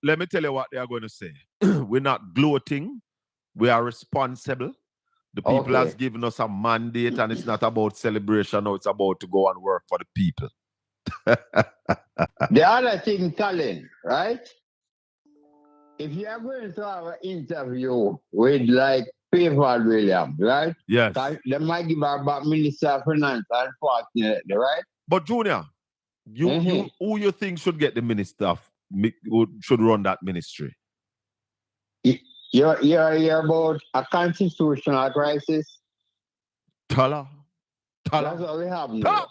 let me tell you what they are going to say. We're not gloating. We are responsible. The people has given us a mandate, and it's not about celebration. No, it's about to go and work for the people. The other thing, Colin, right? If you are going to have an interview with like Patriotic Williams, right? Yes. They might give her about Minister of Finance, unfortunately, right? But Junior, who you think should get the minister, who should run that ministry? You're about a constitutional crisis. Tala. That's what we have now.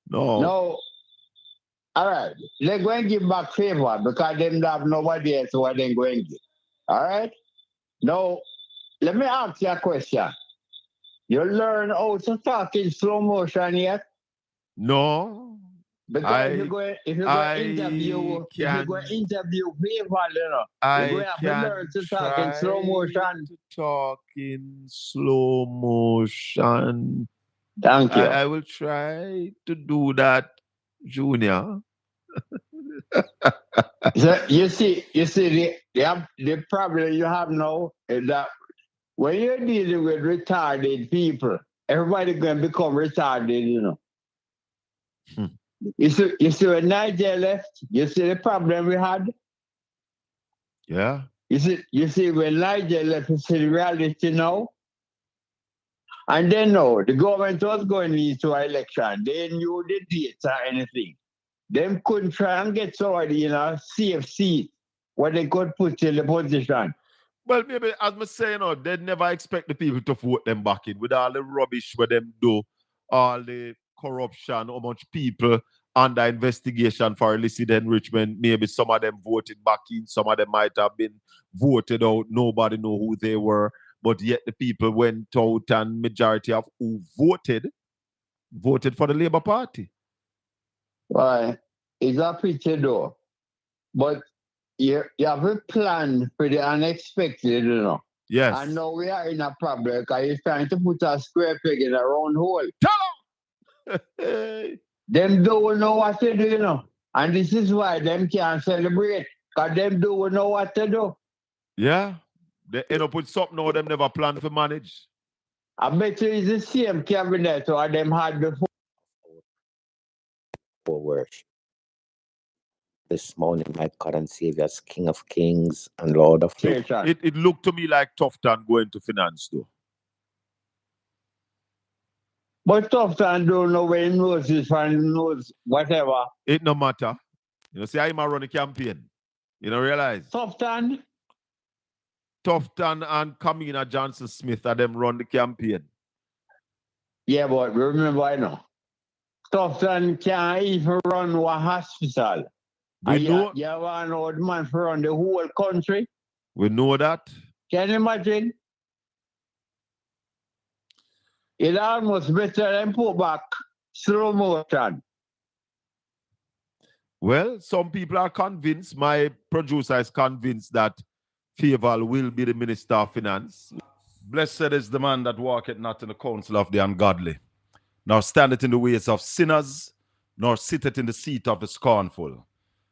No. All right. They're going to give back favor because they don't have nobody else what they're going to give. All right? Now, let me ask you a question. You learn how to talk in slow motion yet? No. Because if you're going to interview favor, you know, you're going to have to learn to talk in slow motion. Talk in slow motion. Thank you. I will try to do that, Junior. So you see the problem you have now is that when you're dealing with retarded people, everybody going to become retarded, you know. You see when Niger left, you see the problem we had? Yeah. You see when Niger left, you see the reality now? And then no, the government was going into an election. They knew the dates or anything. Them couldn't try and get somebody in a safe seat where they could put in the position. Well, maybe, as I say, you know, they never expect the people to vote them back in with all the rubbish where them do, all the corruption, how much people under investigation for illicit enrichment. Maybe some of them voted back in, some of them might have been voted out. Nobody know who they were, but yet the people went out and majority of who voted for the Labour Party. Well, it's a pity though, but you have a plan for the unexpected, you know. Yes. And now we are in a problem because you're trying to put a square peg in a round hole. Them don't know what to do, you know. And this is why them can't celebrate, because them don't know what to do. Yeah. They end up with something now them never planned to manage. I bet you it's the same cabinet or them had before. Worship. This morning, my God and Savior, King of Kings and Lord of Lords. It looked to me like Tufton going to finance, though. But Tufton don't know where he knows this and knows whatever. It no matter. You know, see how he might run a campaign. You don't realize? Tufton and Kamina Johnson Smith are them run the campaign. Yeah, but remember, I know. Tufton can't even run one hospital. We know. You have an old man for run the whole country. We know that. Can you imagine? It almost better than put back slow motion. Well, some people are convinced, my producer is convinced that Favor will be the Minister of Finance. Blessed is the man that walketh not in the counsel of the ungodly, nor standeth in the ways of sinners, nor sitteth in the seat of the scornful.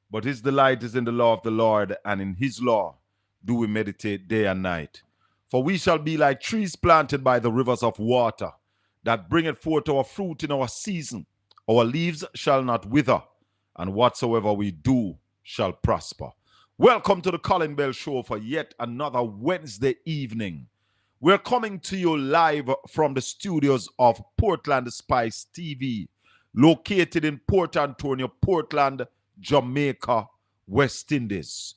But his delight is in the law of the Lord, and in his law do we meditate day and night. For we shall be like trees planted by the rivers of water, that bringeth forth our fruit in our season. Our leaves shall not wither, and whatsoever we do shall prosper. Welcome to the Colin Bell Show for yet another Wednesday evening. We're coming to you live from the studios of Portland Spice TV, located in Port Antonio, Portland, Jamaica, West Indies.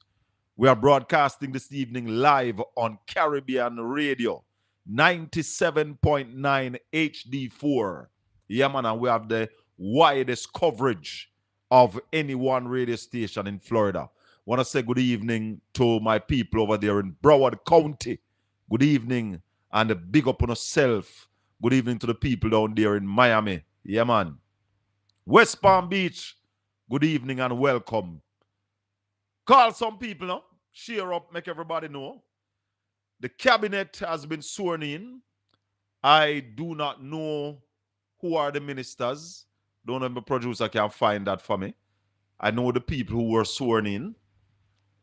We are broadcasting this evening live on Caribbean Radio, 97.9 HD4. Yeah, man, and we have the widest coverage of any one radio station in Florida. Want to say good evening to my people over there in Broward County. Good evening, and big up on yourself. Good evening to the people down there in Miami. Yeah, man. West Palm Beach, good evening and welcome. Call some people, no? Share up, make everybody know. The cabinet has been sworn in. I do not know who are the ministers. Don't know if the producer can find that for me. I know the people who were sworn in,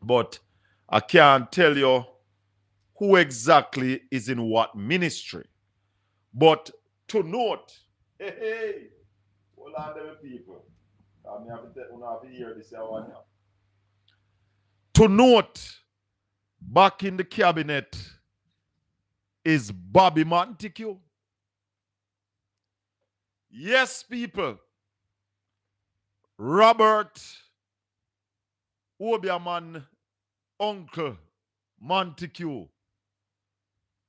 but I can't tell you who exactly is in what ministry. But to note, hey, hold on them people. I have to hear this one here. To note, back in the cabinet is Bobby Montague. Yes, people. Robert Obiaman uncle Montague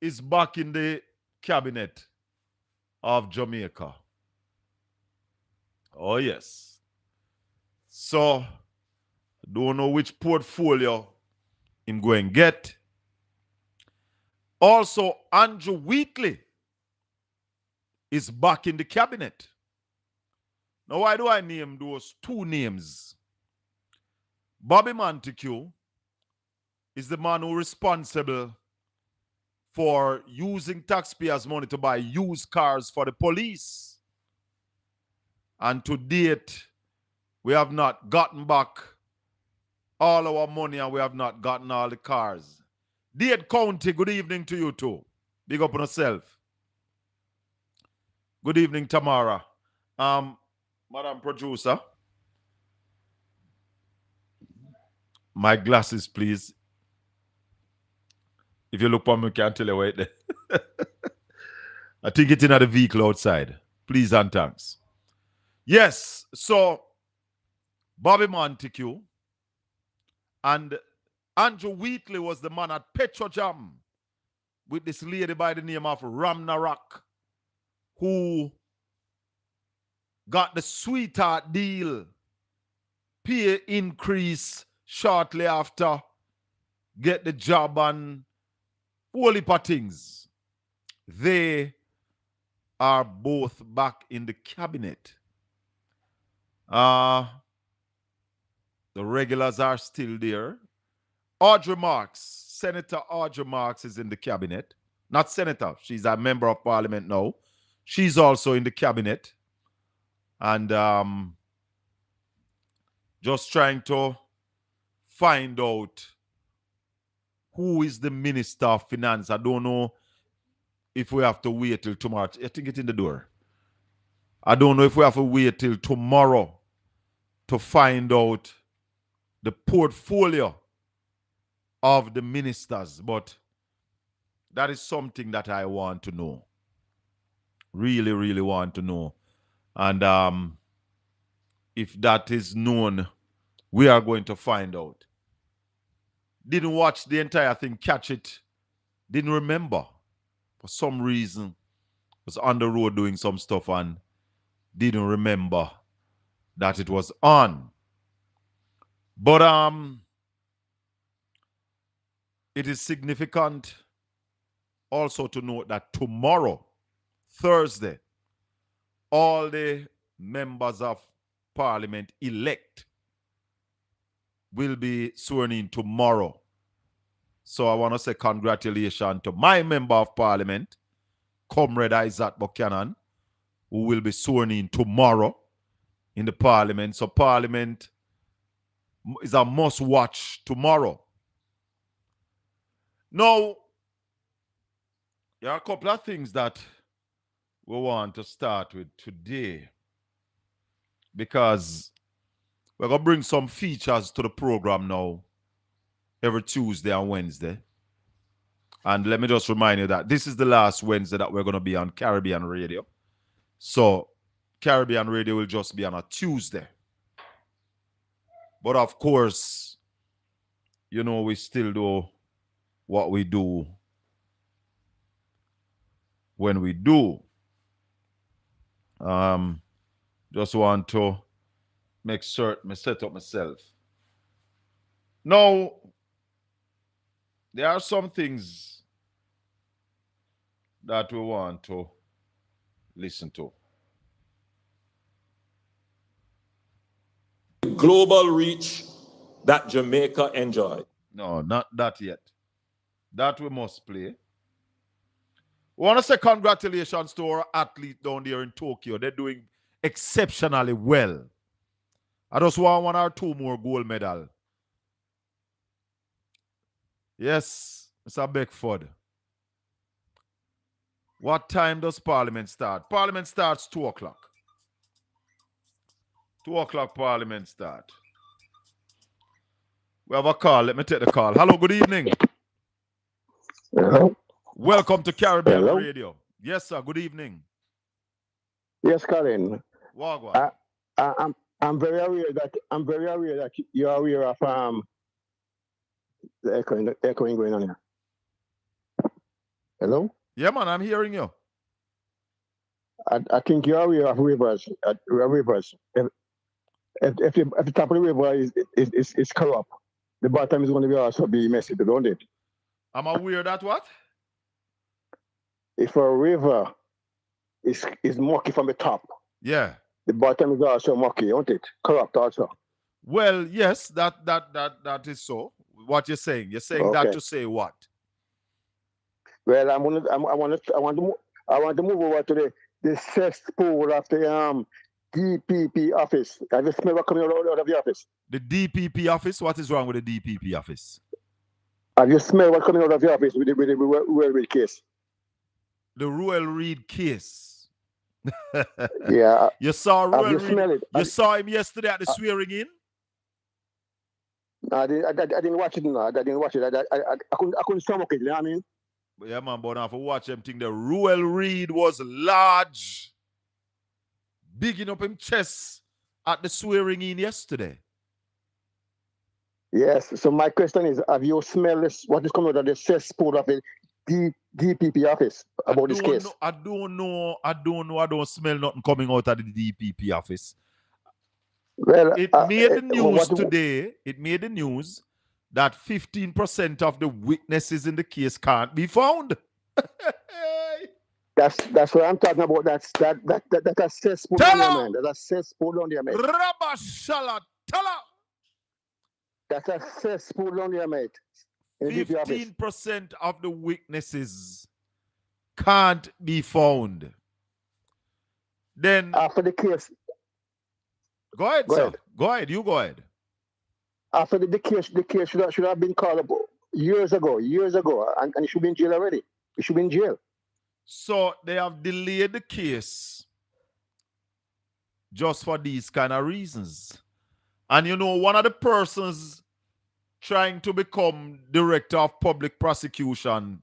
is back in the cabinet of Jamaica. Oh, yes. So, don't know which portfolio him going get. Also, Andrew Wheatley is back in the cabinet. Now, why do I name those two names? Bobby Montague is the man who is responsible for using taxpayers' money to buy used cars for the police. And to date, we have not gotten back all our money and we have not gotten all the cars. Dade County, good evening to you too. Big up on yourself. Good evening, Tamara. Madam Producer. My glasses, please. If you look for me, I can't tell you where it is. I think it's in the vehicle outside. Please and thanks. Yes, so Bobby Montague and Andrew Wheatley was the man at Petrojam with this lady by the name of Ramnarak, who got the sweetheart deal, pay increase shortly after, get the job and whole heap of things. They are both back in the cabinet. The regulars are still there. Audrey Marks, Senator Audrey Marks is in the cabinet. Not senator, she's a member of parliament now. She's also in the cabinet. And just trying to find out who is the Minister of Finance. I don't know if we have to wait till tomorrow. I think it's in the door. I don't know if we have to wait till tomorrow to find out the portfolio of the ministers, but that is something that I want to know. Really, really want to know. And if that is known, we are going to find out. Didn't watch the entire thing, catch it. Didn't remember. For some reason, was on the road doing some stuff and didn't remember that it was on. But it is significant also to note that tomorrow, Thursday, all the members of parliament elect will be sworn in tomorrow. So I want to say congratulations to my member of parliament, Comrade Isaac Buchanan, who will be sworn in tomorrow in the parliament. So parliament is a must watch tomorrow. Now, there are a couple of things that we want to start with today, because we're going to bring some features to the program now every Tuesday and Wednesday. And let me just remind you that this is the last Wednesday that we're going to be on Caribbean Radio. So Caribbean Radio will just be on a Tuesday. But of course, you know, we still do what we do when we do. Just want to make certain I set up myself. Now, there are some things that we want to listen to. Global reach that Jamaica enjoyed. No, not that yet. That we must play. We want to say congratulations to our athlete down there in Tokyo. They're doing exceptionally well. I just want 1 or 2 more gold medal. Yes, Mr. Beckford. What time does Parliament start? Parliament starts 2 o'clock. 2 o'clock Parliament start. We have a call. Let me take the call. Hello, good evening. Hello. Welcome to Caribbean Hello. Radio. Yes, sir. Good evening. Yes, Colin. Wagwan. I'm very aware that you're aware of the echoing going on here. Hello. Yeah, man, I'm hearing you. I think you're aware of rivers. Rivers. If the top of the river is corrupt, the bottom is going to be also be messy, don't it? I'm aware that what? If a river is mucky from the top, yeah, the bottom is also mucky, don't it? Corrupt also. Well, yes, that is so. What you're saying? You're saying Okay. that to say what? Well, I want to move over to the cesspool of the DPP office. I just remember coming out of the office. The DPP office? What is wrong with the DPP office? I just smell what coming out of the office with the Ruel Reid case. The Ruel Reid case. Yeah. You saw Ruel Reid. You saw him yesterday at the swearing in? I didn't watch it. No, I didn't watch it. I couldn't stomach it. You know what I mean? Yeah, man, but now for watch him think the Ruel Reid was large, bigging up him chest at the swearing in yesterday. Yes. So my question is, have you smelled this? What is coming out of the cesspool of the DPP office about this case? I don't know. I don't smell nothing coming out of the DPP office. Well, it made the news today. It made the news that 15% of the witnesses in the case can't be found. That's what I'm talking about. That's a cesspool down there, man. That's a cesspool down there, mate. That's a cesspool down there, mate. 15% of the witnesses can't be found. Then after the case. Go ahead, sir. Go ahead. You go ahead. After the case should have been called up years ago, and it should be in jail already. It should be in jail. So they have delayed the case just for these kind of reasons. And you know, one of the persons trying to become director of public prosecution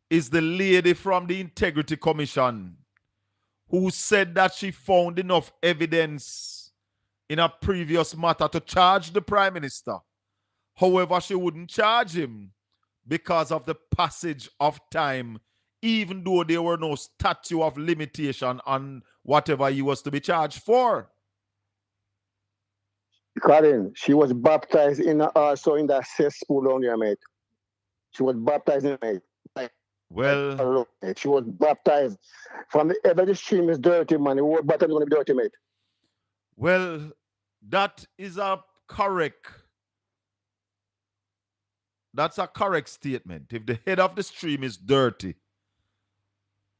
is the lady from the Integrity Commission who said that she found enough evidence in a previous matter to charge the Prime Minister. However, she wouldn't charge him because of the passage of time, even though there were no statute of limitation on whatever he was to be charged for. Colin, she was baptized also in that cesspool down there, mate. She was baptized in it. Well, she was baptized from the every stream is dirty, man. The whole bottom is going to be dirty, mate. Well, that is a correct. That's a correct statement. If the head of the stream is dirty,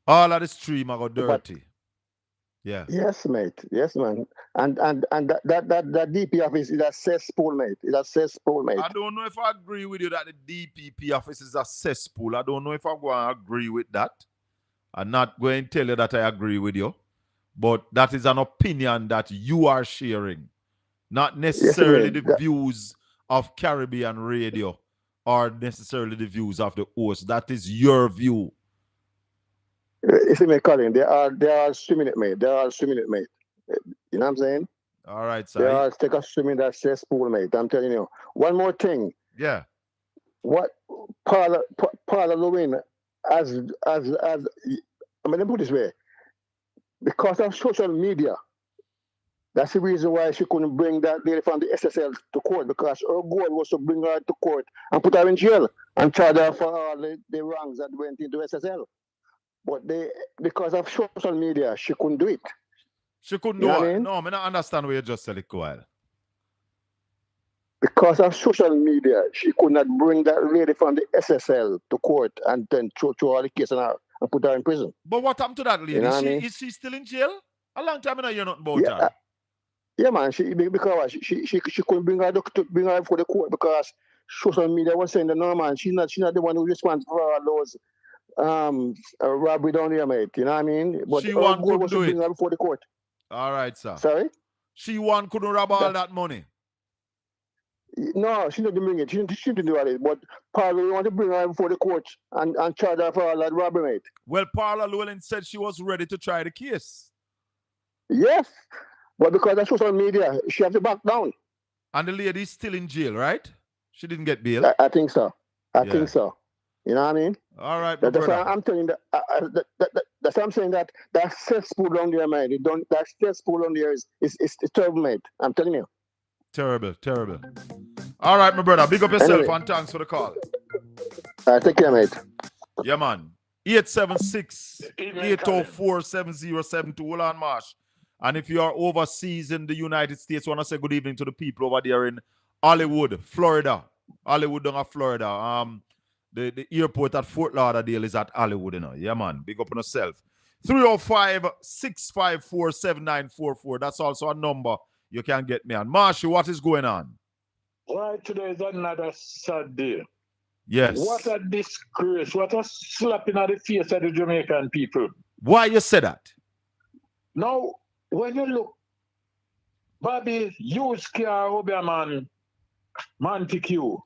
all of the stream are go dirty. Yeah. Yes, mate. Yes, man. And that DP office is a cesspool, mate. It's a cesspool, mate. I don't know if I agree with you that the DPP office is a cesspool. I don't know if I'm going to agree with that. I'm not going to tell you that I agree with you. But that is an opinion that you are sharing. Not necessarily the views of Caribbean Radio or necessarily the views of the host. That is your view. You see me, Colin, they are swimming it, mate. They are swimming it, mate. You know what I'm saying? All right, sir. They are take a swimming that cesspool, mate. I'm telling you. One more thing. Yeah. What Paula Lewin as I mean, let me put it this way. Because of social media, that's the reason why she couldn't bring that lady from the SSL to court, because her goal was to bring her to court and put her in jail and charge her for all the wrongs that went into SSL. But because of social media, she couldn't do it. She couldn't do it. No, I don't understand what you just said a while. Because of social media, she could not bring that lady from the SSL to court and then throw all the case and put her in prison. But what happened to that lady? You know is she still in jail? A long time I know you're not about her. Yeah, man. Because she couldn't bring her before the court because social media was saying that no, man, she's not the one who responsible for all those robbery down there, mate. You know what I mean? But She her one goal couldn't was to do bring it. her before the court. All right, sir. Sorry? She one couldn't rob all that money. No, she didn't bring it. She didn't do it. But Paula want to bring her before the court and charge her for all that robbery, mate. Well, Paula Llewellyn said she was ready to try the case. Yes. But because of social media, she has to back down. And the lady is still in jail, right? She didn't get bail. I think so. I think so. You know what I mean? All right, my that's brother. why I'm telling you that's why I'm saying that cesspool down there, man. That cesspool down there is terrible, mate. I'm telling you. Terrible, terrible. All right, my brother. Big up yourself and thanks for the call. Take care, mate. Yeah, man. 876-804-7072. Hold on, Marsh. And if you are overseas in the United States, I want to say good evening to the people over there in Hollywood, Florida. Hollywood, down at Florida. The airport at Fort Lauderdale is at Hollywood, you know. Yeah, man. Big up on yourself. 305-654-7944. That's also a number you can get me on. Marshy, what is going on? Why today is another sad day. Yes. What a disgrace. What a slapping at the face of the Jamaican people. Why you say that? Now, when you look, Bobby used car over man Montague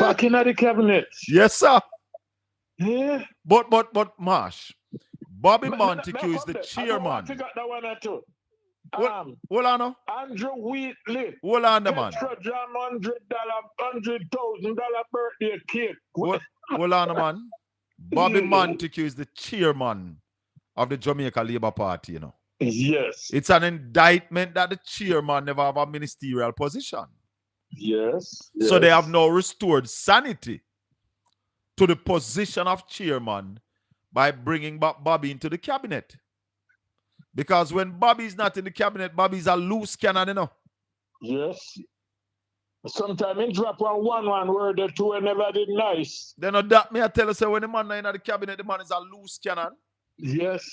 back in the cabinet. Yes, sir. Yeah. But Marsh, Bobby Montague is the chairman. I forgot that one or two. Hold on. Andrew Wheatley. Hold on, man. Jam $100,000 birthday cake. Hold on, man. Bobby Montague is the chairman of the Jamaica Labour Party, you know. Yes. It's an indictment that the chairman never have a ministerial position. Yes. So they have now restored sanity to the position of chairman by bringing back Bobby into the cabinet. Because when Bobby is not in the cabinet, Bobby is a loose cannon, you know. Yes. Sometimes he drop one word or two and never did nice. Then that me I tell you, say when the man is in the cabinet, the man is a loose cannon. Yes.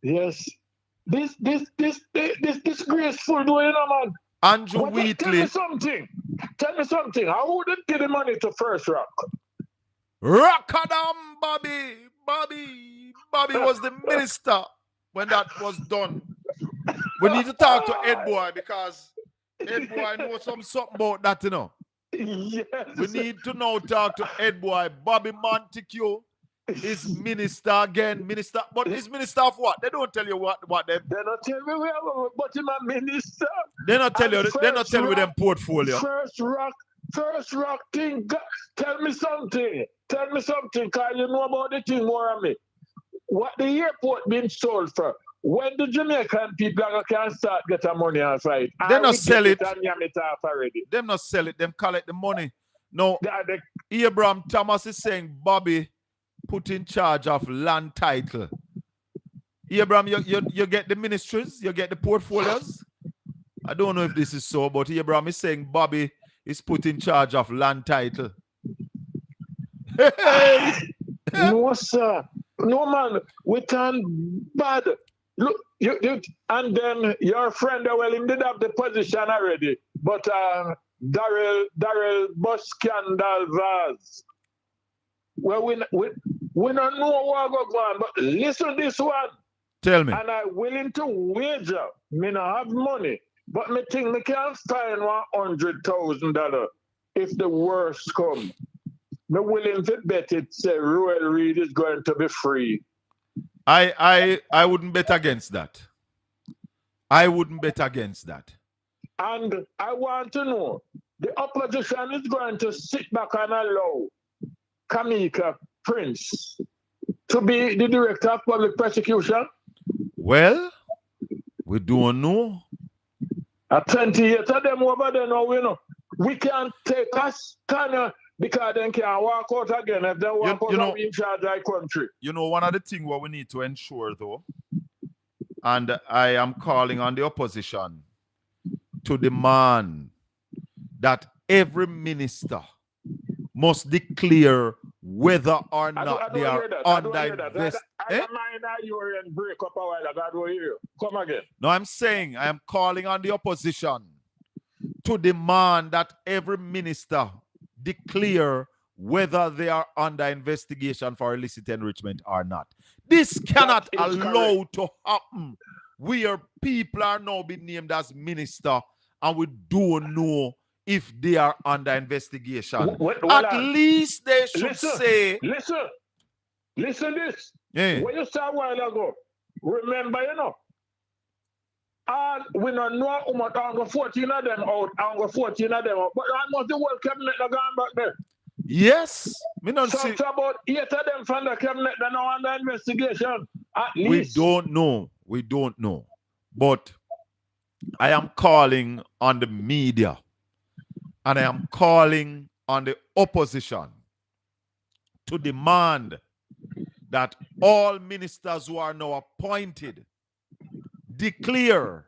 Yes. This disgraceful doing, you know, man. Andrew Wheatley. Tell me something. How would they give the money to First Rock? Rockadam, Bobby was the minister when that was done. We need to talk to Ed Boy because Ed Boy knows something about that, you know. Yes. We need to now talk to Ed Boy. Bobby Montague is minister again. Minister, but is minister of what? They don't tell you what they. They don't tell me but him a minister. They not tell you. They not tell you them portfolio. First Rock thing. Tell me something. Cause you know about the thing more of me. What the airport been sold for? When the Jamaican people can start getting money off it. They not sell it. Already. Them not sell it. Them collect the money. No. Abraham Thomas is saying Bobby put in charge of land title. Abraham, you get the ministries, you get the portfolios. I don't know if this is so, but Abraham is saying Bobby is put in charge of land title. No, sir. No, man. We turn bad. Look, you and then your friend, well, he did have the position already. But Darrell bus scandal vase. Well, we don't know what going on, but listen to this one. Tell me. And I'm willing to wager. Me not have money, but me think me can find $100,000 if the worst come. Me willing to bet it say Royal Reed is going to be free. I wouldn't bet against that. I wouldn't bet against that. And I want to know, the opposition is going to sit back and allow Kamika Prince to be the director of public prosecution? Well, we don't know. At 28 of them over there now, you know. We can't take us kind of because they can't walk out again if they walk out in charge of the country. You know, one of the things what we need to ensure though, and I am calling on the opposition to demand that every minister must declare whether or not they are under invest. I don't mind are you and break up a while ago? I don't hear you. Come again. No, I'm saying I am calling on the opposition to demand that every minister declare whether they are under investigation for illicit enrichment or not. This cannot allow to happen where people are now being named as minister and we don't know if they are under investigation. At least they should say... Listen this. Yeah. What you said a while ago, remember, you know, we don't know how much I'm going 14 of them out, I'm going 14 of them out, but almost the whole cabinet are going back there. Yes. Me not so see. It's about 8 of them from the cabinet that are under investigation. At least. We don't know. We don't know. But I am calling on the media and I am calling on the opposition to demand that all ministers who are now appointed declare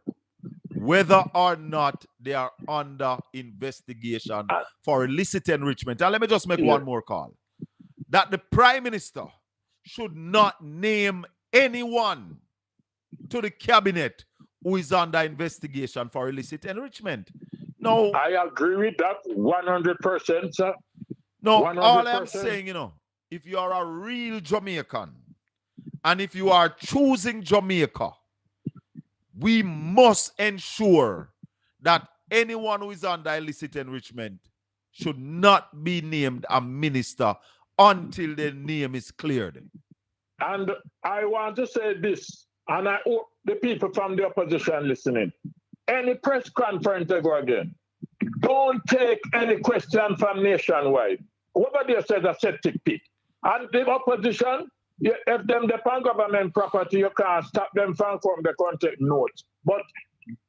whether or not they are under investigation for illicit enrichment. And let me just make one more call. That the Prime Minister should not name anyone to the cabinet who is under investigation for illicit enrichment. No. I agree with that 100%, sir. No, 100%. all I'm saying, you know, if you are a real Jamaican and if you are choosing Jamaica, we must ensure that anyone who is under illicit enrichment should not be named a minister until their name is cleared. And I want to say this, and I hope the people from the opposition listening. Any press conference they go again, don't take any question from Nationwide. Whoever they says a septic pit. And the opposition, if them depend government property, you can't stop them from the contact notes. But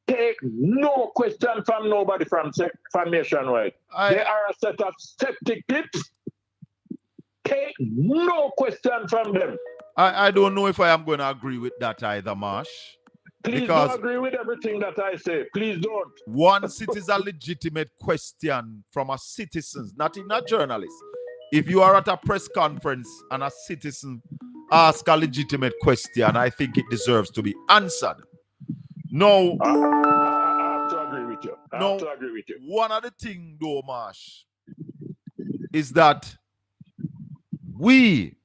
take no question from nobody from Nationwide. They are a set of septic pits. Take no question from them. I don't know if I am going to agree with that either, Marsh. Please don't agree with everything that I say. Please don't. Once it is a legitimate question from a citizen, not a journalist. If you are at a press conference and a citizen asks a legitimate question, I think it deserves to be answered. No. I have to agree with you. I have to agree with you. One of the things, though, Marsh, is that we,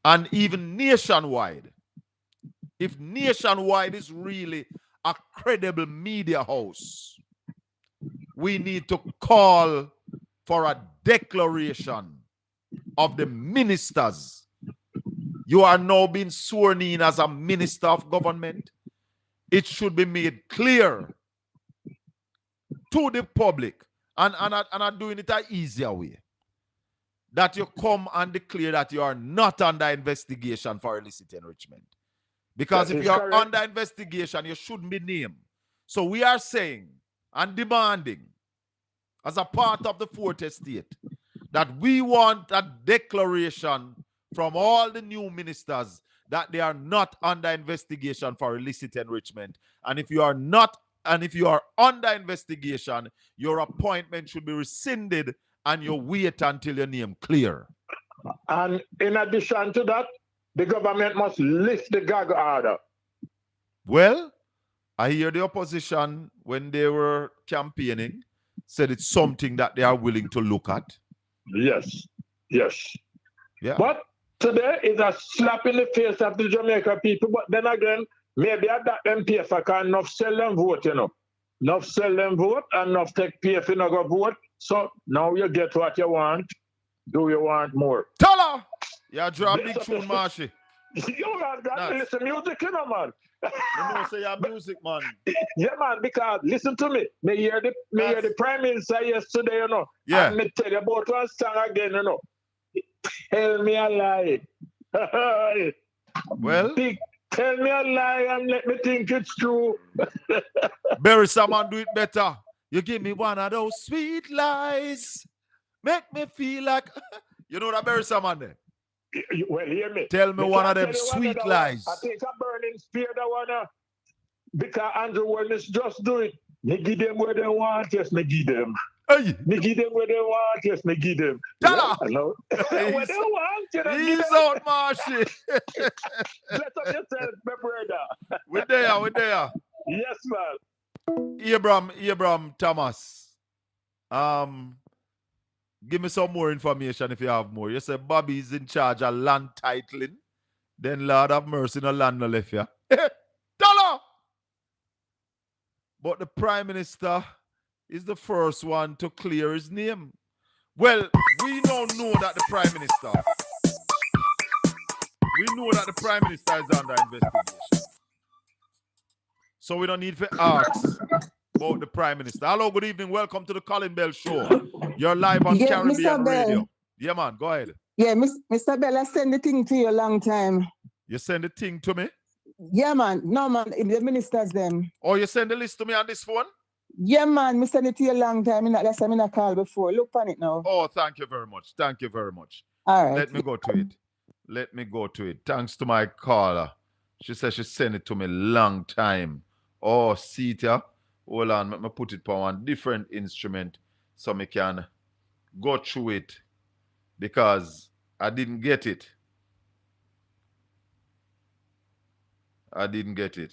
and even Nationwide, if Nationwide is really a credible media house, we need to call for a declaration of the ministers. You are now being sworn in as a minister of government. It should be made clear to the public, and I'm doing it an easier way, that you come and declare that you are not under investigation for illicit enrichment. Because if you are under investigation, you shouldn't be named. So we are saying and demanding, as a part of the Fourth Estate, that we want a declaration from all the new ministers that they are not under investigation for illicit enrichment. And if you are not, and if you are under investigation, your appointment should be rescinded and you wait until your name clear. And in addition to that, the government must lift the gag order. Well, I hear the opposition, when they were campaigning, said it's something that they are willing to look at. Yes, yes. Yeah. But today is a slap in the face of the Jamaica people. But then again, maybe at that them pay for can enough sell them vote, you know. Enough sell them vote and enough take pay for no go vote. So now you get what you want. Do you want more? Tell her! Yeah, draw a big tune, Marshy. You man, got to listen to music, you know, man. You know, say your music, man. Yeah, man, because listen to me. Me hear the Prime Minister yesterday, you know. Yeah. And me tell you about one song again, you know. Tell me a lie. Well, tell me a lie and let me think it's true. Barry, someone do it better. You give me one of those sweet lies. Make me feel like... You know that Barry Saman there? Well, hear me. Tell me one of them sweet lies. I think a burning spear that one, because Andrew Wellness just do it. Me give them where they want, yes, me give them. Hey. Me give them what they want, yes, me give them. Tala. I know. What they want, you know, give He's them. out, Marshy. Bless up yourself, my brother. We're there, we're there. Yes, man. Abraham Thomas. Give me some more information if you have more. You say Bobby's in charge of land titling. Then Lord have mercy, no land no left ya. Dollar! But the Prime Minister is the first one to clear his name. Well, we now know that the Prime Minister. We know that the Prime Minister is under investigation. So we don't need to ask about the Prime Minister. Hello, good evening. Welcome to the Colin Bell Show. You're live on Caribbean Radio. Yeah, man, go ahead. Yeah, Mr. Bell, I send the thing to you a long time. You send the thing to me? Yeah, man. No, man. The ministers, them. Oh, you send the list to me on this phone? Yeah, man. I send it to you a long time. That's why I call before. Look on it now. Oh, thank you very much. Thank you very much. All right. Let me go to it. Let me go to it. Thanks to my caller. She said she sent it to me long time. Oh, see it here. Hold on. Let me put it on one different instrument so I can go through it because I didn't get it. I didn't get it.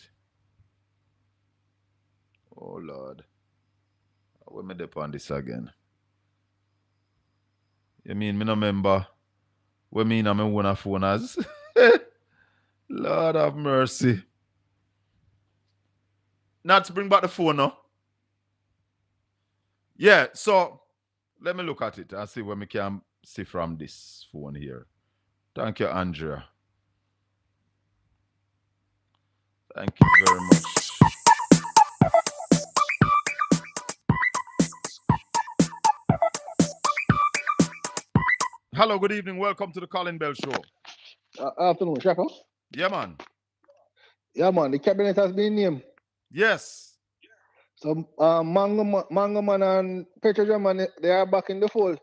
Oh, Lord. Where me dip on this again? You mean me no remember? What mean I'm in one phone as? Lord have mercy. Not to bring back the phone now. Yeah, so let me look at it and see what we can see from this phone here. Thank you, Andrea. Thank you very much. Hello, good evening. Welcome to the Colin Bell Show. Afternoon, Shaka. Yeah, man. Yeah, man. The cabinet has been named. Yes. So, Mango Man and Patriotic Man, they are back in the fold.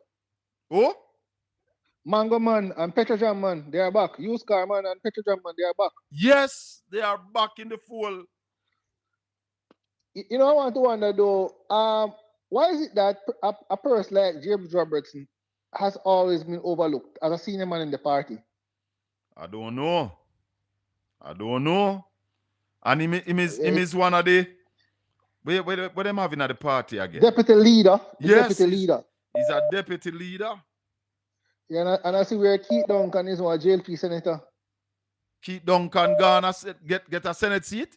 Oh? Mango Man and Patriotic Man, they are back. Used Car Man and Patriotic Man, they are back. Yes, they are back in the fold. You know, I want to wonder though, why is it that a person like James Robertson has always been overlooked as a senior man in the party? I don't know. And him is one of the what them having at the party again? Deputy leader. Yes, Deputy leader. He's a deputy leader. Yeah, and I see where Keith Duncan is a JLP senator. Keith Duncan gonna get a Senate seat?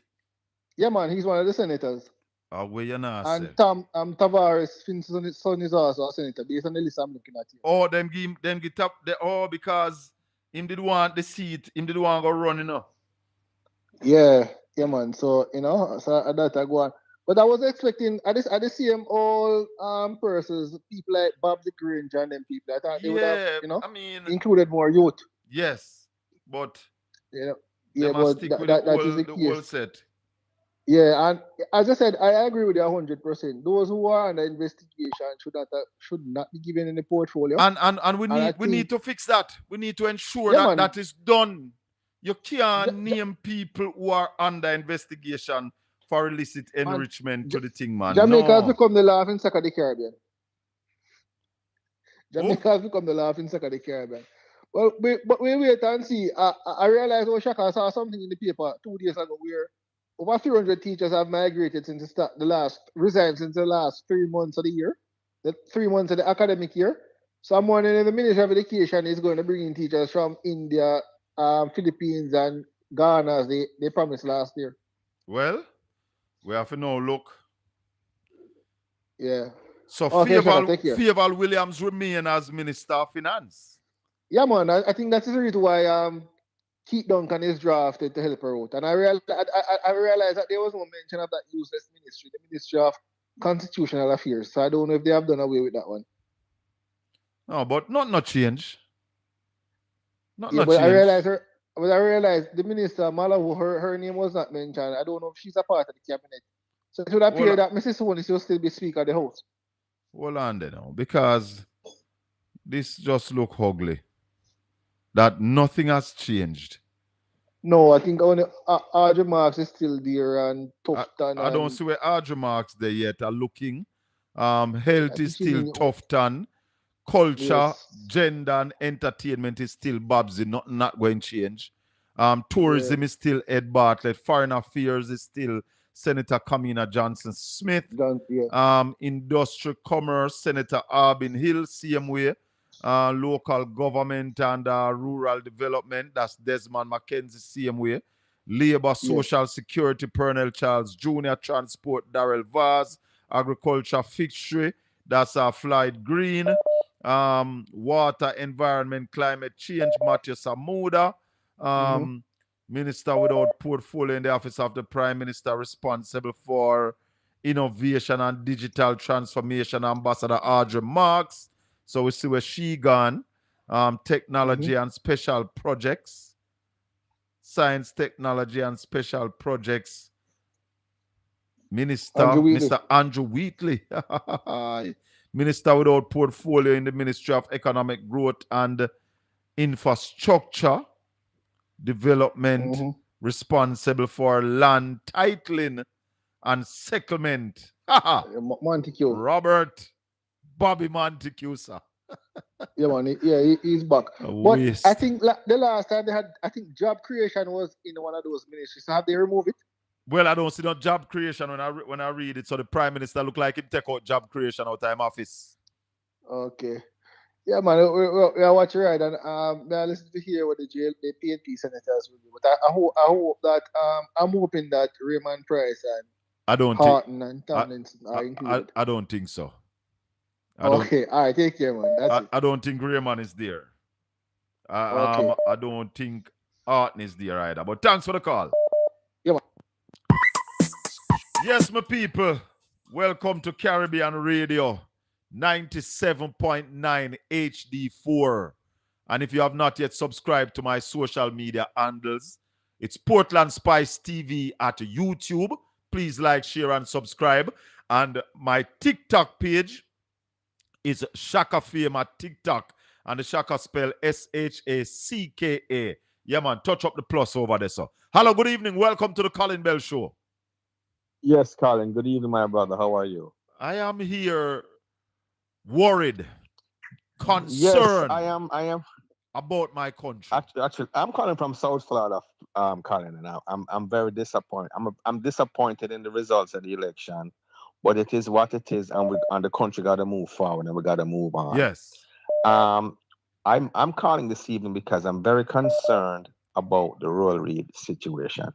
Yeah, man, he's one of the senators. Oh, where you not And say? Tavares, Finn's son is also a senator, based on the list I'm looking at here. Oh, them get up because him did want the seat, him did want to go run, you know. Yeah, man. So, you know, so at that I go on. But I was expecting at the same all persons, people like Bob the Grange and them people. I thought they would have, you know, I mean, included more youth. Yes, but Yeah, but stick with that is the whole set. Yeah, and as I said, I agree with you 100%. Those who are under investigation should not be given any portfolio. And we need to fix that. We need to ensure that that is done. You can't name people who are under investigation for illicit enrichment to the thing, man. Jamaica has become the laughing stock of the Caribbean. Jamaica has become the laughing stock of the Caribbean. Well, but we wait and see. I realized Shaka saw something in the paper 2 days ago where over 300 teachers have migrated since resigned since the last 3 months of the year, the 3 months of the academic year. Someone in the Ministry of Education is going to bring in teachers from India, Philippines, and Ghana as they promised last year. Well, we have to now look. Yeah. So Favour Williams remain as Minister of Finance. Yeah, man. I think that's the reason why Keith Duncan is drafted to help her out. And I realized that there was no mention of that useless ministry, the Ministry of Constitutional Affairs. So I don't know if they have done away with that one. No, but not change. But change. I realized the minister Malawu, her name was not mentioned. I don't know if she's a part of the cabinet. So it would appear that Mrs. Sonis will still be Speaker of the House. Hold on there now, because this just look ugly. That nothing has changed. No, I think only Audrey Marks is still there and Tufton. I don't see where Audrey Marks there yet are looking Health is still tough done. Culture, gender, and entertainment is still Babsy, not going to change. Tourism is still Ed Bartlett. Foreign affairs is still Senator Kamina Johnson Smith. Industrial commerce, Senator Arbin Hill, same way. Local government and rural development, that's Desmond McKenzie, same way. Labor, social security, Pernell Charles Jr., transport, Darrell Vaz. Agriculture, Fixture, that's Floyd Green. Water, environment, climate change, Matthew Samuda. Minister without portfolio in the office of the Prime Minister responsible for innovation and digital transformation, Ambassador Audrey Marks. So we see where she gone. Technology and special projects. Science, technology and special projects. Mr. Andrew Wheatley. Minister without portfolio in the Ministry of Economic Growth and Infrastructure Development, responsible for land titling and settlement. Montague. Robert Bobby Montague, sir. He's back. But I think the last time they had, I think job creation was in one of those ministries. So have they removed it? Well, I don't see no job creation when I read it. So the Prime Minister look like him take out job creation out of his office. Okay. Yeah, man, we are watching right, and I listen to hear what the PNP senators will do. But I hope that I'm hoping that Raymond Price and Horton and Tomlinson are included. I don't think so. Okay, all right, take care, man. That's it. I don't think Raymond is there. I don't think Horton is there either. But thanks for the call. Yeah, man. Yes, my people. Welcome to Caribbean Radio 97.9 HD4. And if you have not yet subscribed to my social media handles, it's Portland Spice TV at YouTube. Please like, share, and subscribe. And my TikTok page is Shaka Fame at TikTok. And the Shaka spell SHACKA. Yeah, man, touch up the plus over there, sir. Hello, good evening. Welcome to the Colin Bell Show. Yes, Colin. Good evening, my brother. How are you? I am here worried, concerned. Yes, I am about my country. Actually, I'm calling from South Florida, Colin, and I'm very disappointed. I'm disappointed in the results of the election, but it is what it is, and the country got to move forward, and we got to move on. Yes. I'm calling this evening because I'm very concerned about the Royal Reid situation,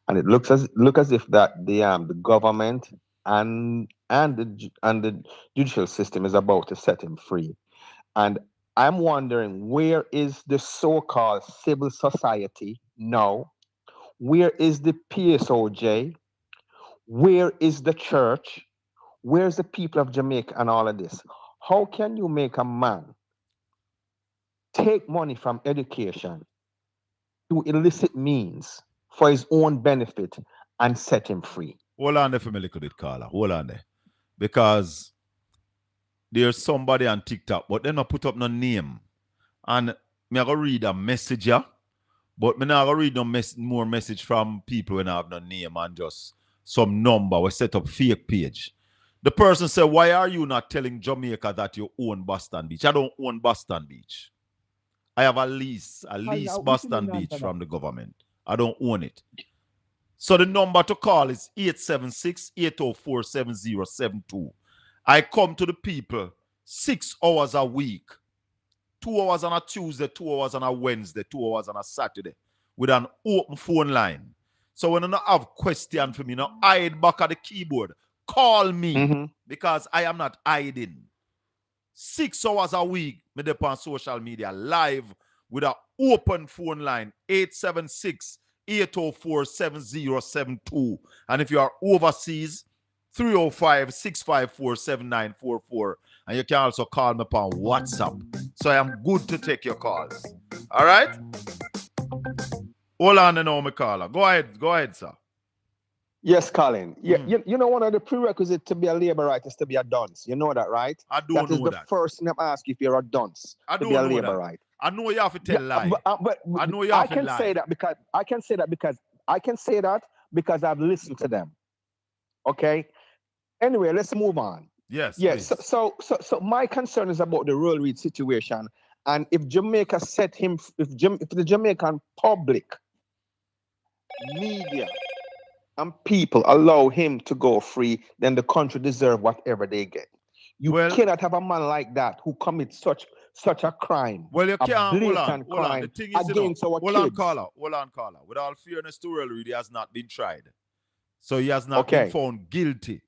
and it looks as if that the government and the judicial system is about to set him free. And I'm wondering, where is the so-called civil society now? Where is the PSOJ? Where is the church? Where's the people of Jamaica and all of this? How can you make a man take money from education to illicit means for his own benefit and set him free? Hold on there for me, little bit, Carla. Hold on there. Because there's somebody on TikTok, but they not put up no name. And me I go read a message here, but me not go read no more message from people when I have no name and just some number. We set up fake page. The person said, why are you not telling Jamaica that you own Boston Beach? I don't own Boston Beach. I have a lease Boston Beach from the government. I don't own it. So the number to call is 876-804-7072. I come to the people 6 hours a week, 2 hours on a Tuesday, 2 hours on a Wednesday, 2 hours on a Saturday with an open phone line. So when you don't have question for me, now hide back at the keyboard. Call me because I am not hiding. 6 hours a week, me dey on social media live with an open phone line 876-804-7072. And if you are overseas, 305-654-7944. And you can also call me upon WhatsApp. So I am good to take your calls. All right? Hold on now, my caller. Go ahead, sir. Yes, Colin. Yeah, you know one of the prerequisites to be a Labourite is to be a dunce. You know that, right? I don't know that. That is the first thing I'm asking if you're a dunce to be a Labourite. I know you have to tell lie. But I know you have to lie. I can say that because I've listened to them. Okay? Anyway, let's move on. Yes. Yes. Please. So my concern is about the Royal Reed situation, and if Jamaica set him, if the Jamaican public, media, and people allow him to go free, then the country deserves whatever they get. You cannot have a man like that who commits such a crime. Well, you a can't. blatant crime The thing is, against our hold kids. on, caller. With all fairness to Royal Reed, he has not been tried. So he has not been found guilty,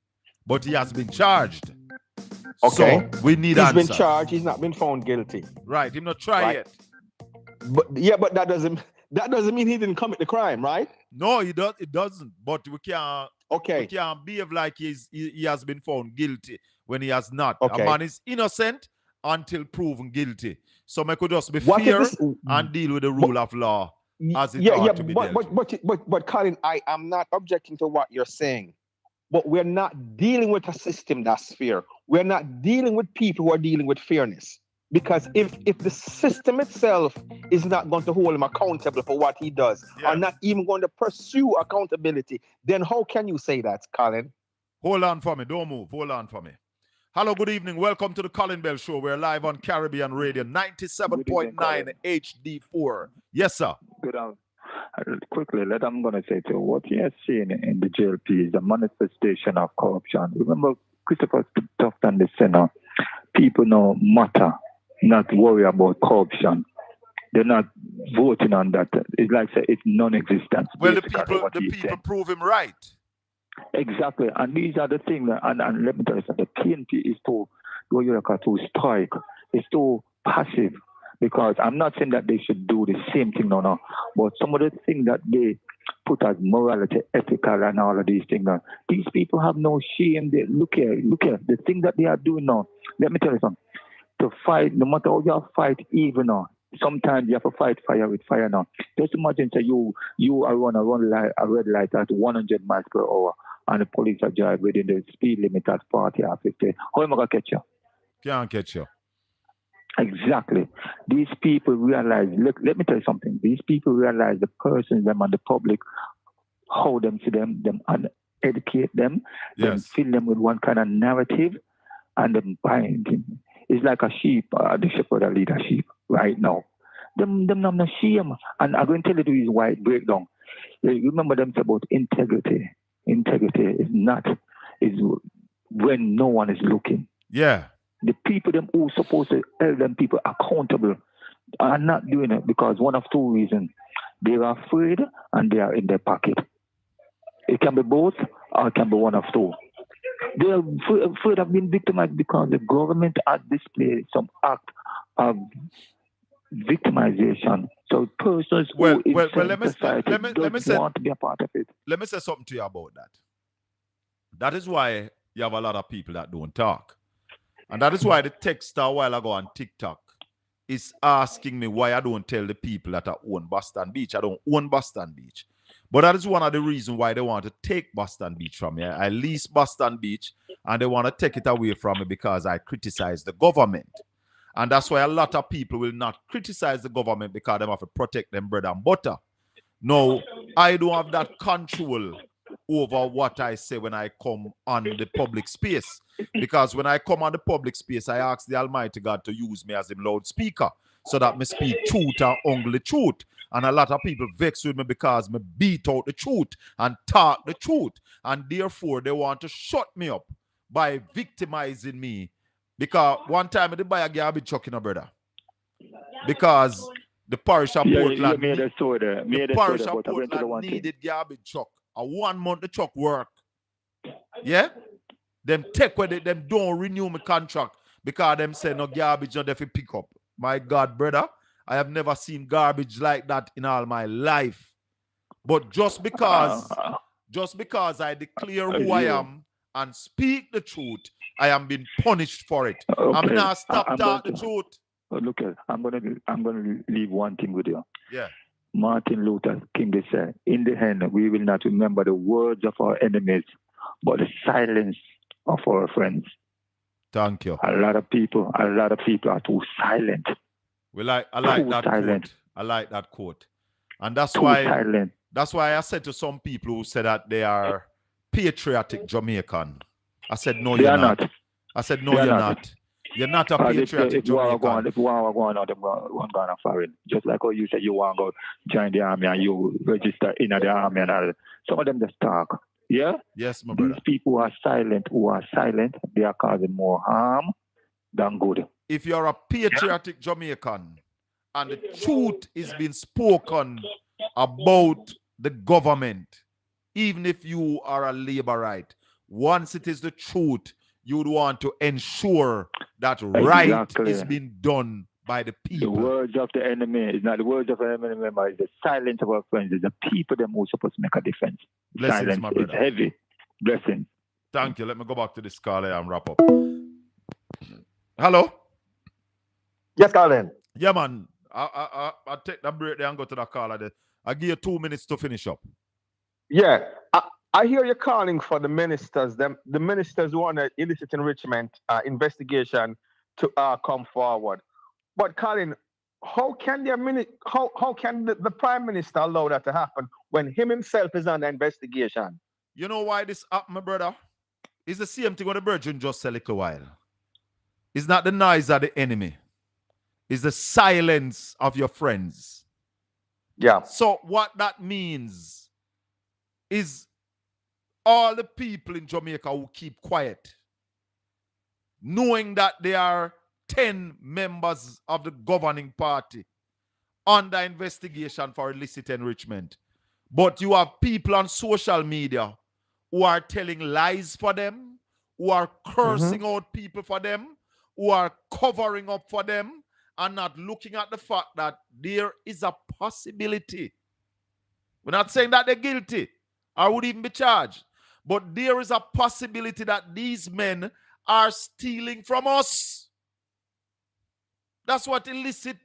but he has been charged. Okay. So we need answers. He's been charged. He's not been found guilty. Right. He's not tried yet. But that doesn't mean he didn't commit the crime, right? No, it doesn't. But we can't. Okay. We can't behave like he has been found guilty when he has not. Okay. A man is innocent until proven guilty. So I could just be fair and deal with the rule of law as it ought to be dealt with. But Colin, I am not objecting to what you're saying. But we're not dealing with a system that's fair. We're not dealing with people who are dealing with fairness. Because if the system itself is not going to hold him accountable for what he does, or not even going to pursue accountability, then how can you say that, Colin? Hold on for me. Don't move. Hold on for me. Hello, good evening. Welcome to the Colin Bell Show. We're live on Caribbean Radio 97.9 HD4. Yes, sir. Good on. Quickly, I'm going to say to you, what you are seeing in the JLP is a manifestation of corruption. Remember, Christopher Tufton, the Senate, people now matter, not worry about corruption. They're not voting on that. It's like say it's non-existent. Well, the people prove him right. Exactly, and these are the things. And let me tell you something. The PNP is too stoic. It's too passive. Because I'm not saying that they should do the same thing, no. But some of the things that they put as morality, ethical, and all of these things, these people have no shame. Look here, the thing that they are doing now. Let me tell you something. To fight, no matter how you fight evil now, sometimes you have to fight fire with fire now. Just imagine, say you are on a red light at 100 miles per hour, and the police are driving within the speed limit at 40 or 50. How am I going to catch you? Can't catch you. Exactly. These people realize, look, let me tell you something. These people realize the persons, them and the public, how them to them and educate them, then fill them with one kind of narrative, and then bind them. It's like a sheep, the shepherd that lead a sheep right now. Them not no shame. And I'm going to tell you the reason why it break down. Remember them say about integrity. Integrity is when no one is looking. Yeah. The people them who supposed to hold them people accountable are not doing it because one of two reasons. They are afraid and they are in their pocket. It can be both or it can be one of two. They are afraid of being victimized because the government has displayed some act of victimization. So persons who in society don't want to be a part of it. Let me say something to you about that. That is why you have a lot of people that don't talk. And that is why the texter a while ago on TikTok is asking me why I don't tell the people that I own Boston Beach. I don't own Boston Beach. But that is one of the reasons why they want to take Boston Beach from me. I lease Boston Beach and they want to take it away from me because I criticize the government. And that's why a lot of people will not criticize the government because they have to protect them bread and butter. No, I don't have that control over what I say when I come on the public space. Because when I come on the public space, I ask the Almighty God to use me as a loudspeaker so that me speak truth and only truth. And a lot of people vex with me because me beat out the truth and talk the truth. And therefore, they want to shut me up by victimizing me. Because one time I did buy a garbage truck in a brother. Because the parish of Portland, needed garbage truck. A 1 month the truck work. Yeah? Them take with it, them don't renew my contract because them say no garbage not there for pick up. My God, brother, I have never seen garbage like that in all my life. But just because I declare who I am and speak the truth, I am being punished for it. Okay. I'm not stop talking the truth. Look, I'm gonna leave one thing with you. Yeah. Martin Luther King said, in the end, we will not remember the words of our enemies, but the silence of our friends. Thank you. A lot of people are too silent. I like that quote. I like that quote. And that's why I said to some people who said that they are patriotic Jamaican. I said, no, you're not. I said, no, you're not. You're not a patriotic Jamaican. If you want to go on, them go on foreign. Just like how you said you want to go join the army and you register in the army and all. Some of them just talk. Yeah? Yes, my brother. These people who are silent, they are causing more harm than good. If you're a patriotic Jamaican and the truth is being spoken about the government, even if you are a laborite, once it is the truth, you would want to ensure that right is being done by the people. The words of the enemy is not the words of the enemy, remember, it's the silence of our friends. It's the people them who are supposed to make a difference. Blessings, silence my brother. is heavy. Blessings. Thank you. Let me go back to this caller and wrap up. Hello? Yes, Colin. Yeah, man. I'll take that break there and go to the caller. I'll give you 2 minutes to finish up. Yeah. I hear you calling for the ministers, the ministers who want an illicit enrichment investigation to come forward. But Colin, how can the Prime Minister allow that to happen when him himself is under investigation? You know why this happened, my brother? It's the same thing what the Virgin just said a little while. It's not the noise of the enemy. It's the silence of your friends. Yeah. So what that means is all the people in Jamaica who keep quiet, knowing that there are 10 members of the governing party under investigation for illicit enrichment. But you have people on social media who are telling lies for them, who are cursing out people for them, who are covering up for them, and not looking at the fact that there is a possibility. We're not saying that they're guilty or would even be charged, but there is a possibility that these men are stealing from us. That's what illicit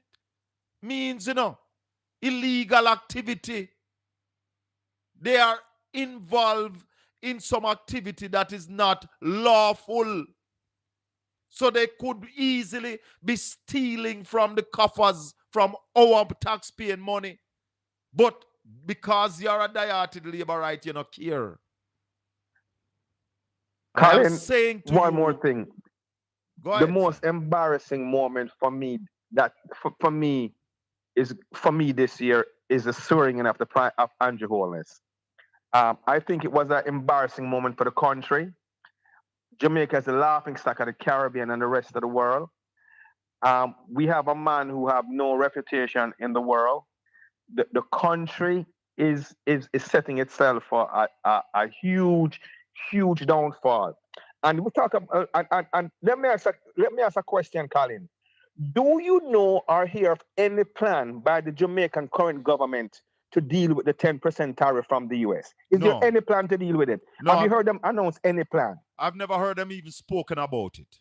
means, illegal activity. They are involved in some activity that is not lawful. So they could easily be stealing from the coffers, from our taxpaying money. But because you're a dieted laborite, you don't care. Colin, I'm saying to one you, more thing. Go ahead, the most embarrassing moment for me this year is the swearing in of Andrew Holness. I think it was an embarrassing moment for the country. Jamaica is the laughing stock of the Caribbean and the rest of the world. We have a man who have no reputation in the world. The country is setting itself for a huge downfall. And we talk about, and let me ask a question, Colin. Do you know or hear of any plan by the Jamaican current government to deal with the 10% tariff from the US? Is there any plan to deal with it? No, have you heard them announce any plan? I've never heard them even spoken about it.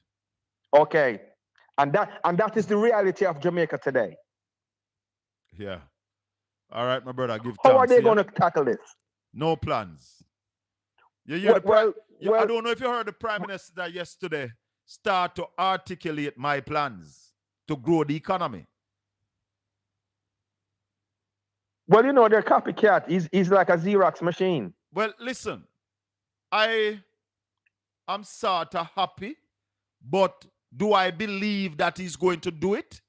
Okay. And that is the reality of Jamaica today. Yeah. All right, my brother, give thanks. How are they going to tackle this? No plans. I don't know if you heard the Prime Minister yesterday start to articulate my plans to grow the economy. Well, they're copycat. He's like a Xerox machine. Well, listen, I am sort of happy, but do I believe that he's going to do it?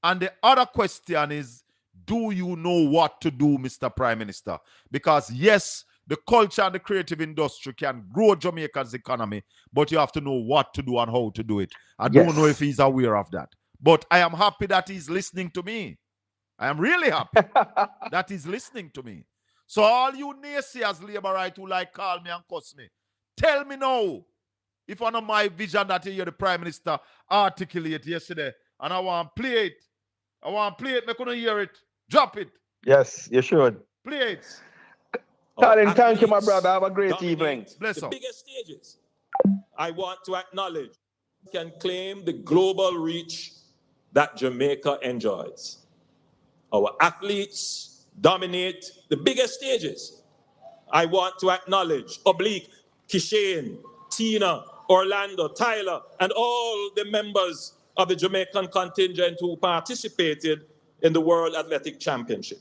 And the other question is, do you know what to do, Mr. Prime Minister? Because yes, the culture and the creative industry can grow Jamaica's economy, but you have to know what to do and how to do it. I don't know if he's aware of that. But I am happy that he's listening to me. I am really happy that he's listening to me. So all you naysayers, laborite who like call me and cuss me, tell me now if one of my vision that you hear the Prime Minister articulate yesterday, and I want to play it. I want to play it. I couldn't hear it. Drop it. Yes, you should. Play it. Colin, thank you, my brother. Have a great evening. Bless the up. biggest stages. I want to acknowledge can claim the global reach that Jamaica enjoys. Our athletes dominate the biggest stages. I want to acknowledge Kishane, Tina, Orlando, Tyler, and all the members of the Jamaican contingent who participated in the World Athletic Championship.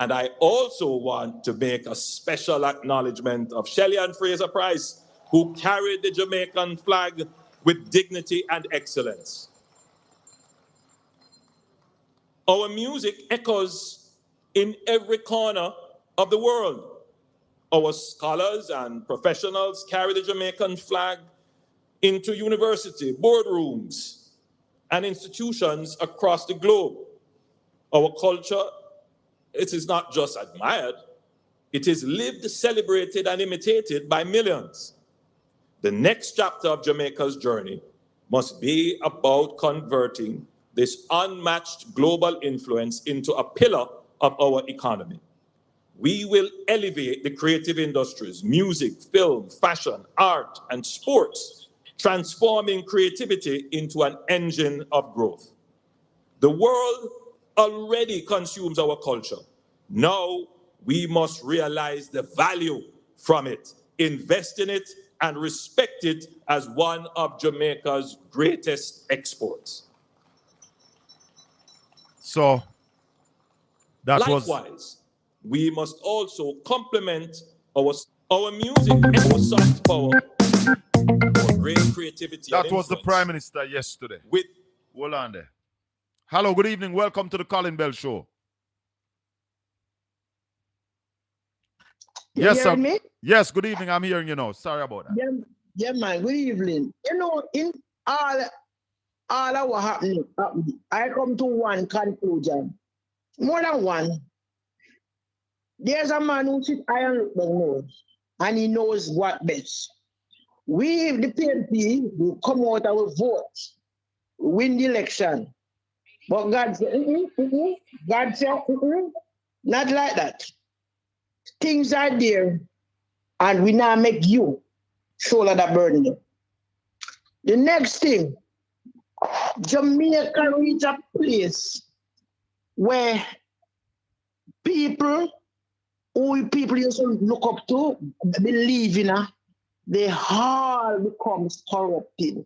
And I also want to make a special acknowledgement of Shelley and Fraser Price, who carried the Jamaican flag with dignity and excellence. Our music echoes in every corner of the world. Our scholars and professionals carry the Jamaican flag into university, boardrooms, and institutions across the globe. Our culture, it is not just admired, it is lived, celebrated, and imitated by millions. The next chapter of Jamaica's journey must be about converting this unmatched global influence into a pillar of our economy. We will elevate the creative industries, music, film, fashion, art, and sports, transforming creativity into an engine of growth. The world already consumes our culture. Now we must realize the value from it, invest in it, and respect it as one of Jamaica's greatest exports. So that Likewise, we must also complement our music and our soft power, our great creativity. That was the Prime Minister yesterday. Hold on there. Hello, good evening. Welcome to the Colin Bell Show. Yes, sir. Me? Yes, good evening. I'm hearing you now. Sorry about that. Yeah, man. Good evening. You know, in all of what happened, I come to one conclusion. More than one. There's a man who sits high and look down, and he knows what best. We, the PNP, will come out and will vote, win the election. But God said, God said, not like that. Things are there, and we now make you shoulder that burden. The next thing, Jamaica reach a place where people who people used to look up to, believe in, they all becomes corrupted.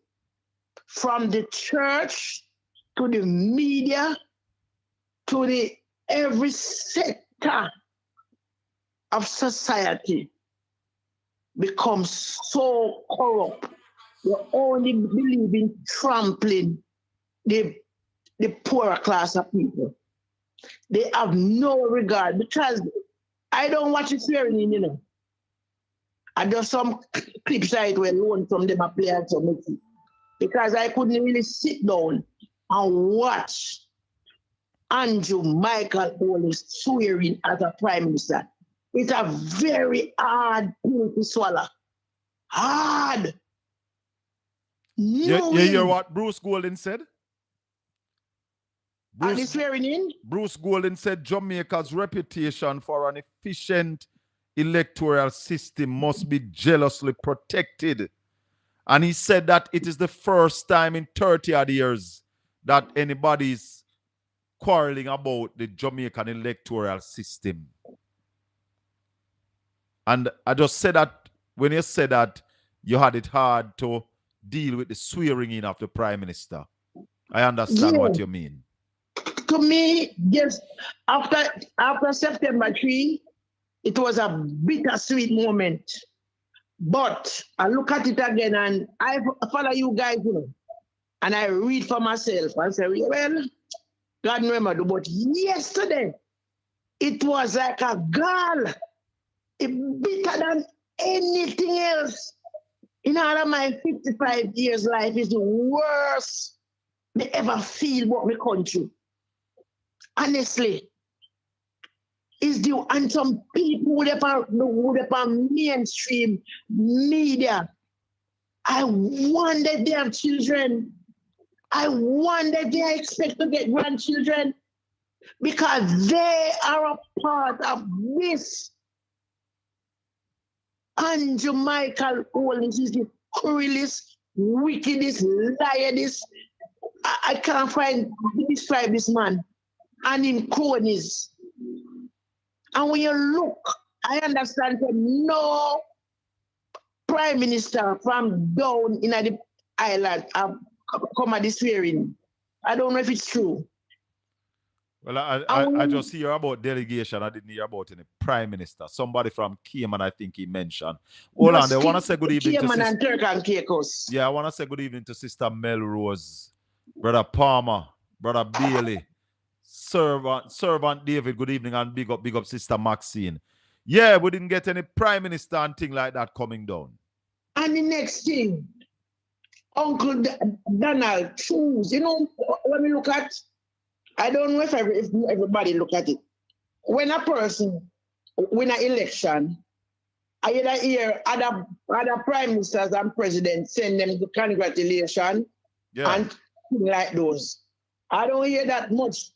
From the church to the media to the every sector of society becomes so corrupt. They only believe in trampling the poorer class of people. They have no regard, because I don't watch it swearing in, you know. I just some clips I were loaned from them, I play and some, because I couldn't really sit down and watch Andrew Michael Colin swearing as a prime minister. It's a very hard pill to swallow. Hard. You hear what Bruce Golding said? Bruce Golding said Jamaica's reputation for an efficient electoral system must be jealously protected. And he said that it is the first time in 30 odd years that anybody's quarreling about the Jamaican electoral system. And I just said that when you said that, you had it hard to deal with the swearing in of the Prime Minister. I understand what you mean. To me, yes, after September 3, it was a bittersweet moment. But I look at it again and I follow you guys, you know, and I read for myself and say, well, God remember, but yesterday, it was like a gall. It bitter than anything else. In all of my 55 years life is the worst they ever feel about my country. Honestly. And some people with the mainstream media, I wonder they have children. I wonder they expect to get grandchildren, because they are a part of this. Andrew Michael Colin is the cruelest, wickedest, liarest. I can't describe this man. And in cronies. And when you look, I understand that no prime minister from down in the island have come at the swearing. I don't know if it's true. Well, I just hear about delegation. I didn't hear about any prime minister. Somebody from Cayman, I think he mentioned. Hold on, they want to say good evening to Cayman and Turk and Caicos. Yeah, I want to say good evening to Sister Melrose, Brother Palmer, Brother Bailey, Servant David, good evening, and big up Sister Maxine. Yeah, we didn't get any prime minister and thing like that coming down. And the next thing, Uncle Donald choose. You know, when we look at, I don't know if everybody look at it. When a person win an election, I either hear other prime ministers and presidents send them the congratulations and things like those. I don't hear that much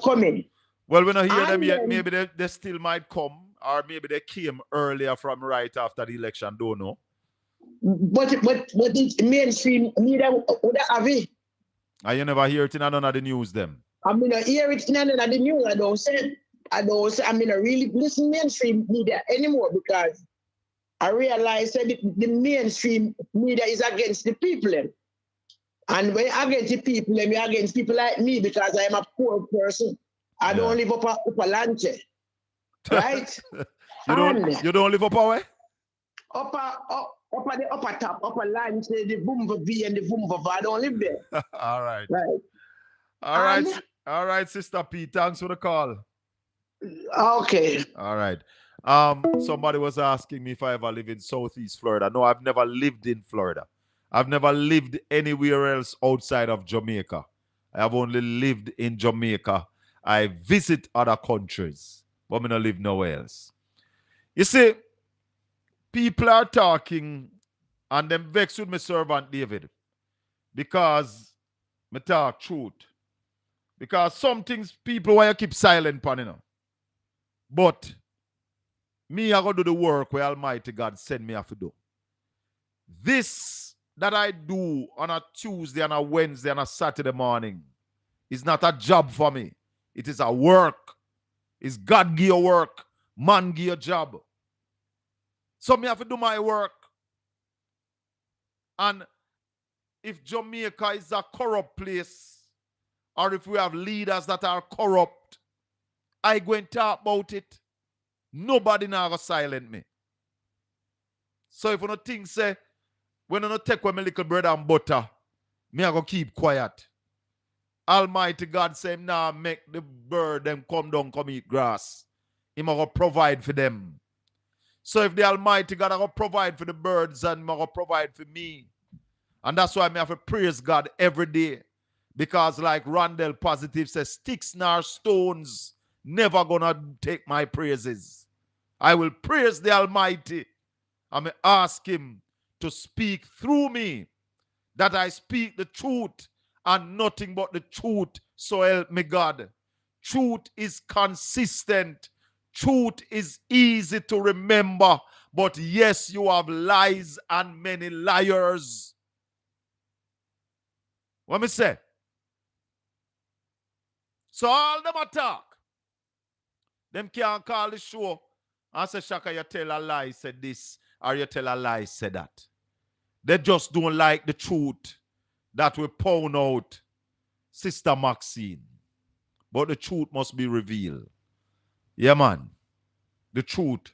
coming. Well, when I hear them yet, maybe they still might come, or maybe they came earlier from right after the election, don't know. But the mainstream media would have it. And you never hear it in none of the news them. I mean, I hear it in none of the news. I really listen mainstream media anymore because I realize that the mainstream media is against the people. And when against the people, we're against people like me because I am a poor person. I don't live up a lunch. Right? you don't live up a way? Upper top, upper line, say the boom for V and the boom for V. I don't live there. All right. Right. All right, Sister P. Thanks for the call. Okay. All right. Somebody was asking me if I ever live in Southeast Florida. No, I've never lived in Florida. I've never lived anywhere else outside of Jamaica. I have only lived in Jamaica. I visit other countries, but I don't live nowhere else. You see, people are talking and them vex with my servant David because me talk truth. Because some things people want to keep silent on, you know. But me, I go do the work where Almighty God send me to do. This that I do on a Tuesday and a Wednesday and a Saturday morning is not a job for me. It is a work. It's God give you work. Man give you a job. So me have to do my work. And if Jamaica is a corrupt place, or if we have leaders that are corrupt, I go and talk about it. Nobody now go silent me. So if you don't think, say, when I don't take away my little bread and butter, me I go keep quiet. Almighty God say, now make the bird them come down, come eat grass. He go provide for them. So if the Almighty God I go provide for the birds and I go provide for me. And that's why I have to praise God every day. Because like Randall Positive says, sticks nor stones never gonna take my praises. I will praise the Almighty. I may ask him to speak through me, that I speak the truth and nothing but the truth, so help me God. Truth is consistent. Truth is easy to remember, but yes, you have lies and many liars. What me say? So all them attack. Them can't call the show and say, Shaka, you tell a lie, said this, or you tell a lie, said that. They just don't like the truth that we pound out, Sister Maxine. But the truth must be revealed. Yeah, man. The truth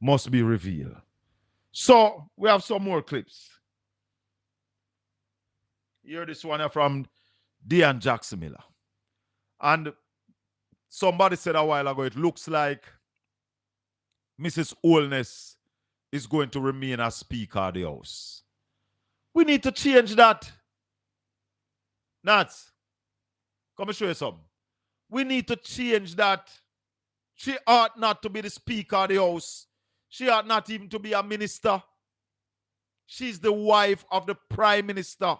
must be revealed. So, we have some more clips. Hear this one from Dean Jackson Miller. And somebody said a while ago, it looks like Mrs. Holness is going to remain as Speaker of the House. We need to change that. Nats, come and show you something. We need to change that. She ought not to be the Speaker of the House. She ought not even to be a minister. She's the wife of the Prime Minister.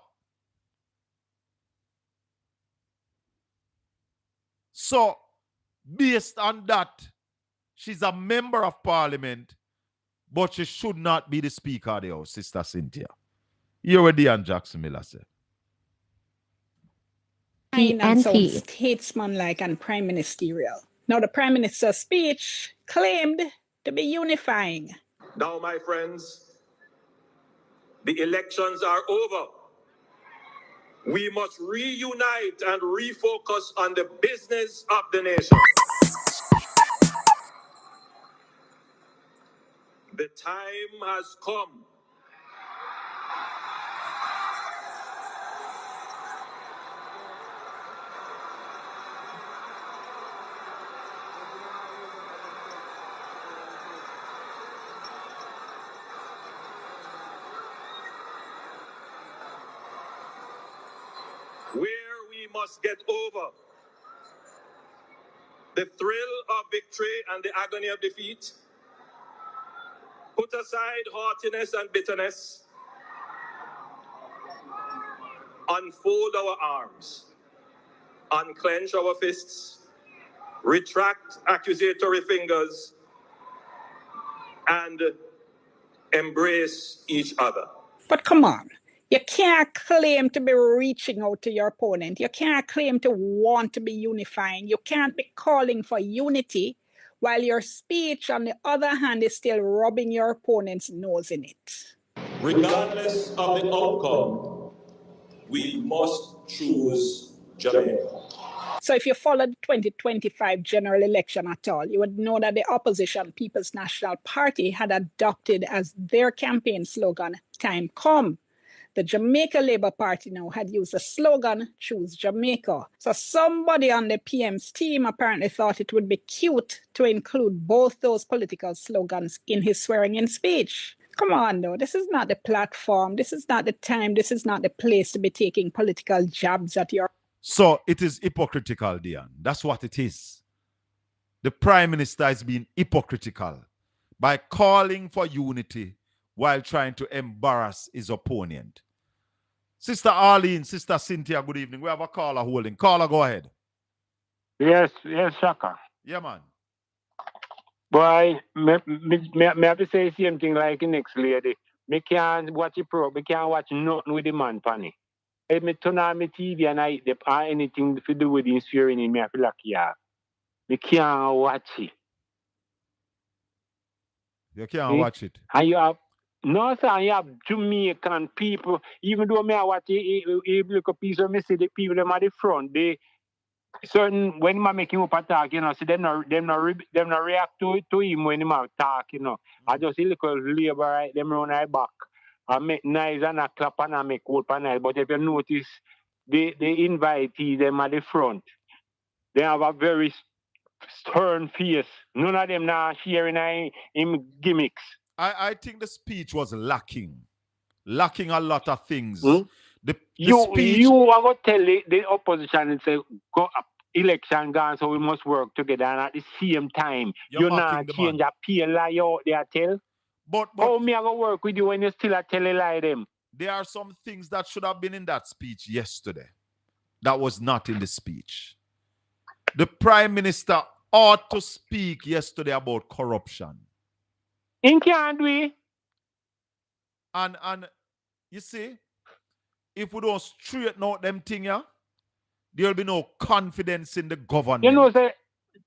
So, based on that, she's a member of Parliament, but she should not be the Speaker of the House, Sister Cynthia. Hear what Dean Jackson Miller said. And sound statesmanlike and prime ministerial. Now, the Prime Minister's speech claimed to be unifying. Now, my friends, the elections are over. We must reunite and refocus on the business of the nation. The time has come where we must get over the thrill of victory and the agony of defeat, put aside haughtiness and bitterness, unfold our arms, unclench our fists, retract accusatory fingers, and embrace each other. But come on, you can't claim to be reaching out to your opponent. You can't claim to want to be unifying. You can't be calling for unity while your speech, on the other hand, is still rubbing your opponent's nose in it. Regardless of the outcome, we must choose Jamaica. So if you followed the 2025 general election at all, you would know that the opposition People's National Party had adopted as their campaign slogan, "Time Come." The Jamaica Labour Party now had used the slogan, "Choose Jamaica." So somebody on the PM's team apparently thought it would be cute to include both those political slogans in his swearing-in speech. Come on, though. This is not the platform. This is not the time. This is not the place to be taking political jabs at your... So it is hypocritical, Dion. That's what it is. The Prime Minister is being hypocritical by calling for unity while trying to embarrass his opponent. Sister Arlene, Sister Cynthia, good evening. We have a caller holding. Caller, go ahead. Yes, Shaka. Yeah, man. Boy, me have to say the same thing like the next lady. Me can't watch the pro. Me can't watch nothing with the man, Panny. If me turn on my TV and I anything to do with the swearing in me, I feel like, yeah. Me can't watch it. You can't watch it. And you have, no, sir, you have Jamaican people, even though me I watch a look a piece of me see the people them at the front, they certain when him making up attack, you know, see them not react to him when him talk, you know. I just see little labor right them round my back. I make nice and I clap and I make whoop and nice. But if you notice the invitees them at the front, they have a very stern face. None of them now sharing him gimmicks. I think the speech was lacking a lot of things. You are going to tell the opposition and say, go up, election gone, so we must work together. And at the same time, you're not change a pale lie out there, tell. But how me I going to work with you when you still tell a lie them? There are some things that should have been in that speech yesterday that was not in the speech. The Prime Minister ought to speak yesterday about corruption. In can't we? And you see, if we don't straighten out them things, yeah, there will be no confidence in the government. You know, say,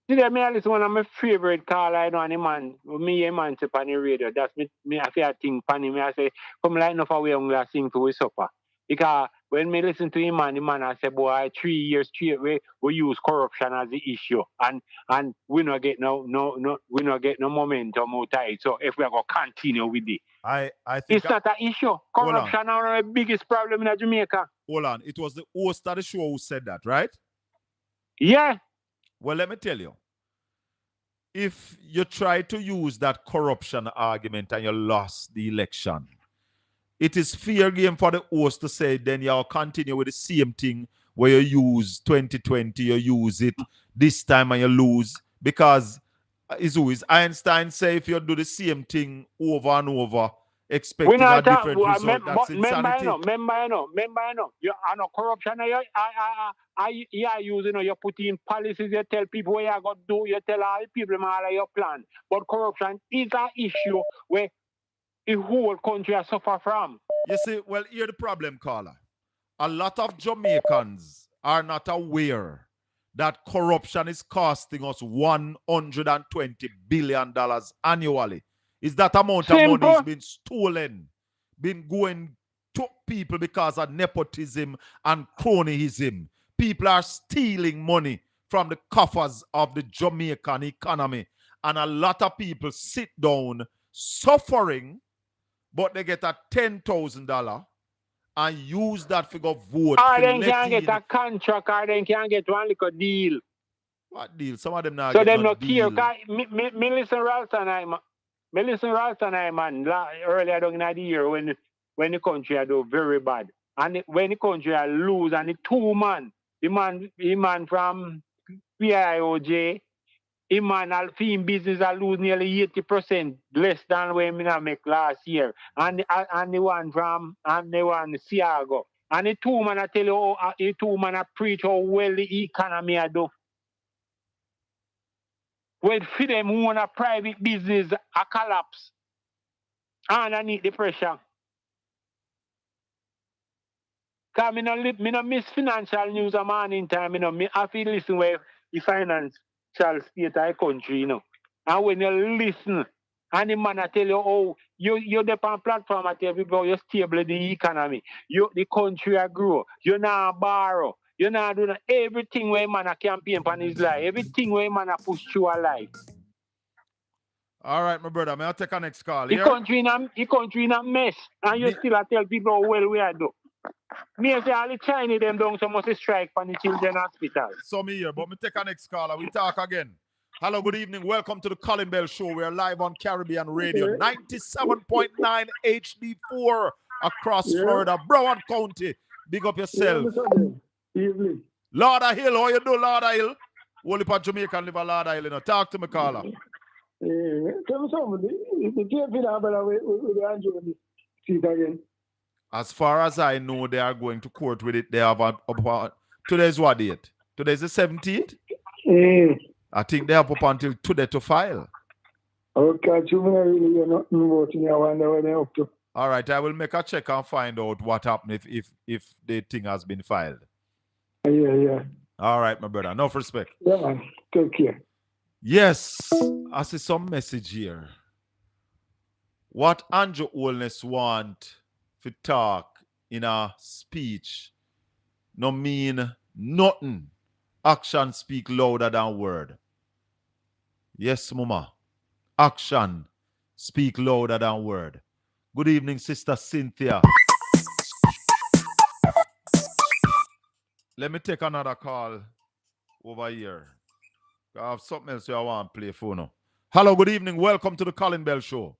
today I listen one of my favorite call I know, and man, me a man on the radio. That's me I say a thing funny. Me I say, come like enough away I'm gonna sing to his supper. Because when me listen to him, man, the man I say, boy, 3 years straight we use corruption as the issue. And we not get no momentum out of it. So if we are gonna continue with it. I think it's not an issue. Corruption is the biggest problem in Jamaica. Hold on. It was the host of the show who said that, right? Yeah. Well, let me tell you. If you try to use that corruption argument and you lost the election, it is fair game for the host to say then you'll continue with the same thing where you use 2020, you use it this time and you lose. Because it's always Einstein say if you do the same thing over and over, expecting a different result, that's insanity. Remember, you are no corruption. You are using, you put in policies, you tell people what you are going to do, you tell all the people all your plan. But corruption is an issue where the whole country has suffered from. You see, well, here's the problem, caller. A lot of Jamaicans are not aware that corruption is costing us $120 billion annually. Is that amount of money has been stolen, been going took people because of nepotism and cronyism. People are stealing money from the coffers of the Jamaican economy. And a lot of people sit down suffering, but they get a $10,000 and use that figure vote. Or they can get a contract, or they can get one little deal. What deal? Some of them now so get them no no deal. care. Me listen Ralston, man, earlier down in the year when the country had do very bad. And when the country had lose, and the two man, the man from PIOJ, the man film business I lose nearly 80% less than when we make last year. And the one from Siago. And the two man I tell you, the two man I preach how well the economy I do. When for them who want a private business a collapse. Underneath the pressure. Because me no miss financial news a morning time, me have to listen where the financial state of the country, And when you listen, and the man I tell you, oh, you're the platform, I tell people you're stable the economy. The country I grow. You're not borrow. You're not doing everything where man a campaign on his life. Everything where man a push through a life. All right, my brother. May I take a next call? The country in a mess. And you still tell people how well we are doing. Me say all the Chinese them down so must strike for the children hospital. So me here, but me take a next caller. We talk again. Hello, good evening. Welcome to the Colin Bell Show. We are live on Caribbean Radio, 97.9 HD4 across Florida, Broward County. Big up yourself. Evening. Lord of Hill, how you do, Lord of Hill? Only for Jamaican live a Lord of Hill. Talk to me, caller. Tell me something. As far as I know, they are going to court with it. They have today's what date? Today's the 17th? I think they have up until today to file. Okay, you're not voting. I wonder where they're up to. All right, I will make a check and find out what happened if the thing has been filed. Yeah. All right, my brother. Enough respect. Yeah, man. Take care. Yes, I see some message here. What Andrew Holness want to talk in a speech no mean nothing. Action speak louder than word. Yes, mama. Action speak louder than word. Good evening, Sister Cynthia. Let me take another call over here. I have something else I want to play for now. Hello, good evening. Welcome to the Colin Bell Show.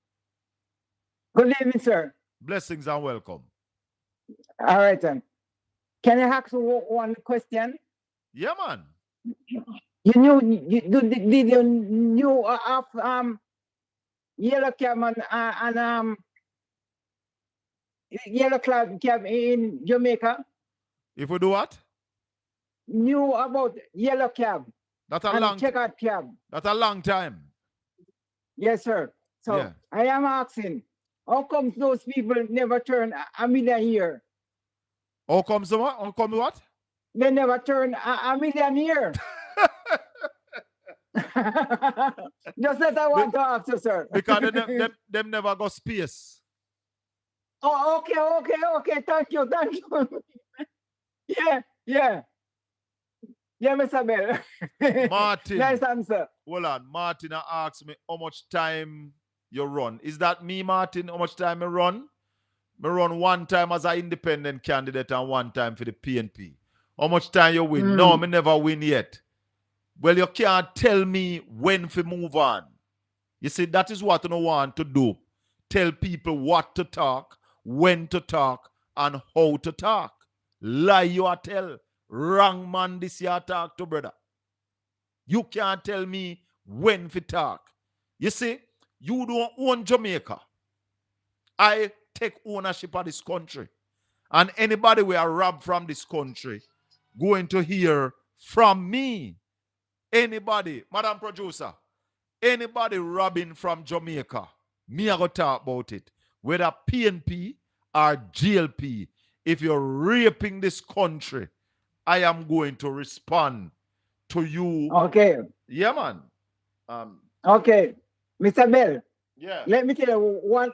Good evening, sir. Blessings and welcome. All right, then. Can I ask you one question? Yeah, man. Did you knew of Yellow Cab and Yellow Cab in Jamaica? If we do what? Knew about Yellow Cab. That's a long checkered cab. That's a long time. Yes, sir. So yeah. I am asking, how come those people never turn a millionaire? How come what? How come what? They never turn a millionaire. Just that I want to ask you, sir. Because them never got space. Oh, okay. Thank you. Yeah, Mr. Bell. Martin. Nice answer. Hold on. Martin asked me how much time you run. Is that me, Martin? How much time I run? I run one time as an independent candidate and one time for the PNP. How much time you win? No, I never win yet. Well, you can't tell me when to move on. You see, that is what I want to do. Tell people what to talk, when to talk, and how to talk. Lie you are tell. Wrong man this year talk to, brother. You can't tell me when to talk. You see, you don't own Jamaica. I take ownership of this country. And anybody we are robbed from this country going to hear from me. Anybody, Madam Producer, anybody robbing from Jamaica, me I go talk about it. Whether PNP or GLP, if you're raping this country, I am going to respond to you. Okay. Yeah, man. Okay. Mr. Bell. Yeah. Let me tell you one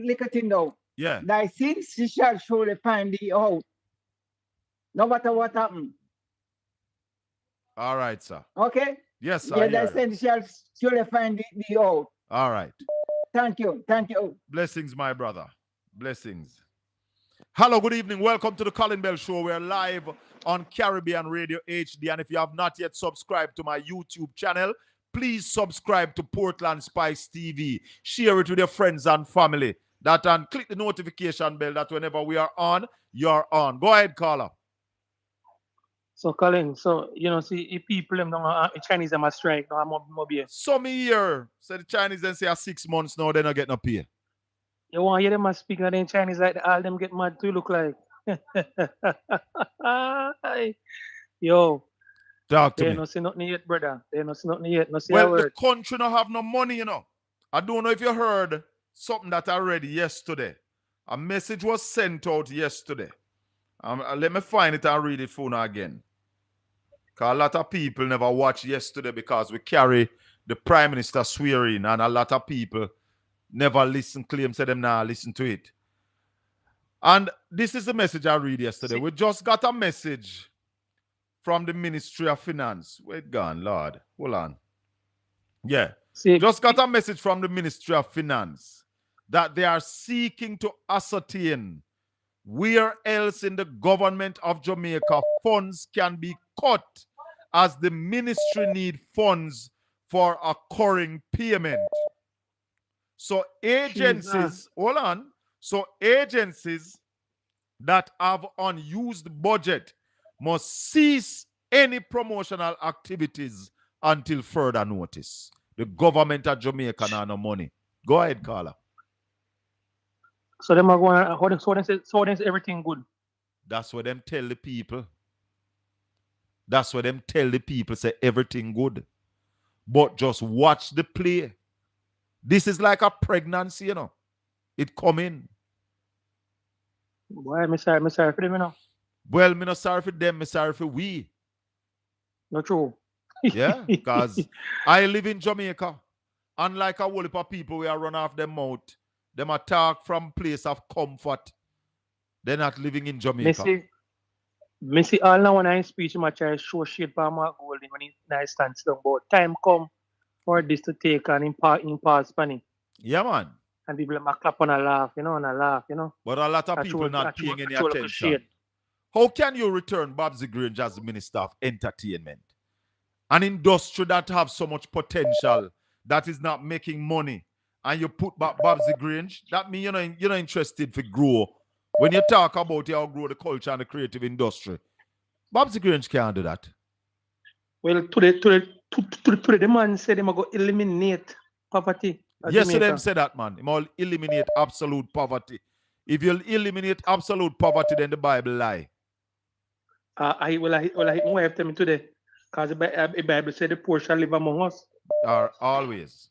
little thing though. Yeah. Thy sins she shall surely find thee out. No matter what happens. All right, sir. Okay? Yes, sir. Yeah, thy sins shall surely find thee out. All right. Thank you. Thank you. Blessings, my brother. Blessings. Hello, good evening. Welcome to the Colin Bell Show. We're live on Caribbean Radio HD. And if you have not yet subscribed to my YouTube channel, please subscribe to Portland Spice TV. Share it with your friends and family. And click the notification bell that whenever we are on, you're on. Go ahead, caller. So, Colin, so, see, if people, Chinese, them a strike, no, I'm mobile. Some year, so the Chinese then say 6 months now, they're not getting up here. You want to hear them a speak in Chinese like all them get mad too look like. Yo. Talk to me. They no see nothing yet, brother. They no see nothing yet. No see well, the country don't have no money, I don't know if you heard something that I read yesterday. A message was sent out yesterday. Let me find it and read it for now again. Because a lot of people never watched yesterday because we carry the Prime Minister swearing, and a lot of people never claim say them now listen to it. And this is the message I read yesterday. We just got a message from the Ministry of Finance. Where it gone, Lord? Hold on. Yeah. Just got a message from the Ministry of Finance that they are seeking to ascertain where else in the government of Jamaica funds can be cut as the ministry need funds for occurring payment. So agencies, hold on. So agencies that have unused budget must cease any promotional activities until further notice. The government of Jamaica has no money. Go ahead, caller. So them are going, so they say everything good. That's what them tell the people. That's what them tell the people, say everything good. But just watch the play. This is like a pregnancy, It come in. Why, I'm sorry for them, Well, I'm not sorry for them, I'm sorry for we. Not true. Yeah, because I live in Jamaica. Unlike a whole heap of people, we are run off their mouth. Them attack from place of comfort. They're not living in Jamaica. Missy, all now when I speech, I try to show shit by Mark Golding when he stands down. But time come for this to take an impasse panning. Yeah, man. And people might clap and a laugh, But a lot of people not paying any attention. How can you return Babsy Grange as the Minister of Entertainment? An industry that have so much potential that is not making money, and you put back Babsy Grange, that means you're not interested to grow. When you talk about how grow the culture and the creative industry, Babsy Grange can't do that. Well, today the man said they're going to eliminate poverty. Yes, them say that, man. They will eliminate absolute poverty. If you eliminate absolute poverty, then the Bible lie. I have to me today. Because the Bible said the poor shall live among us. Always.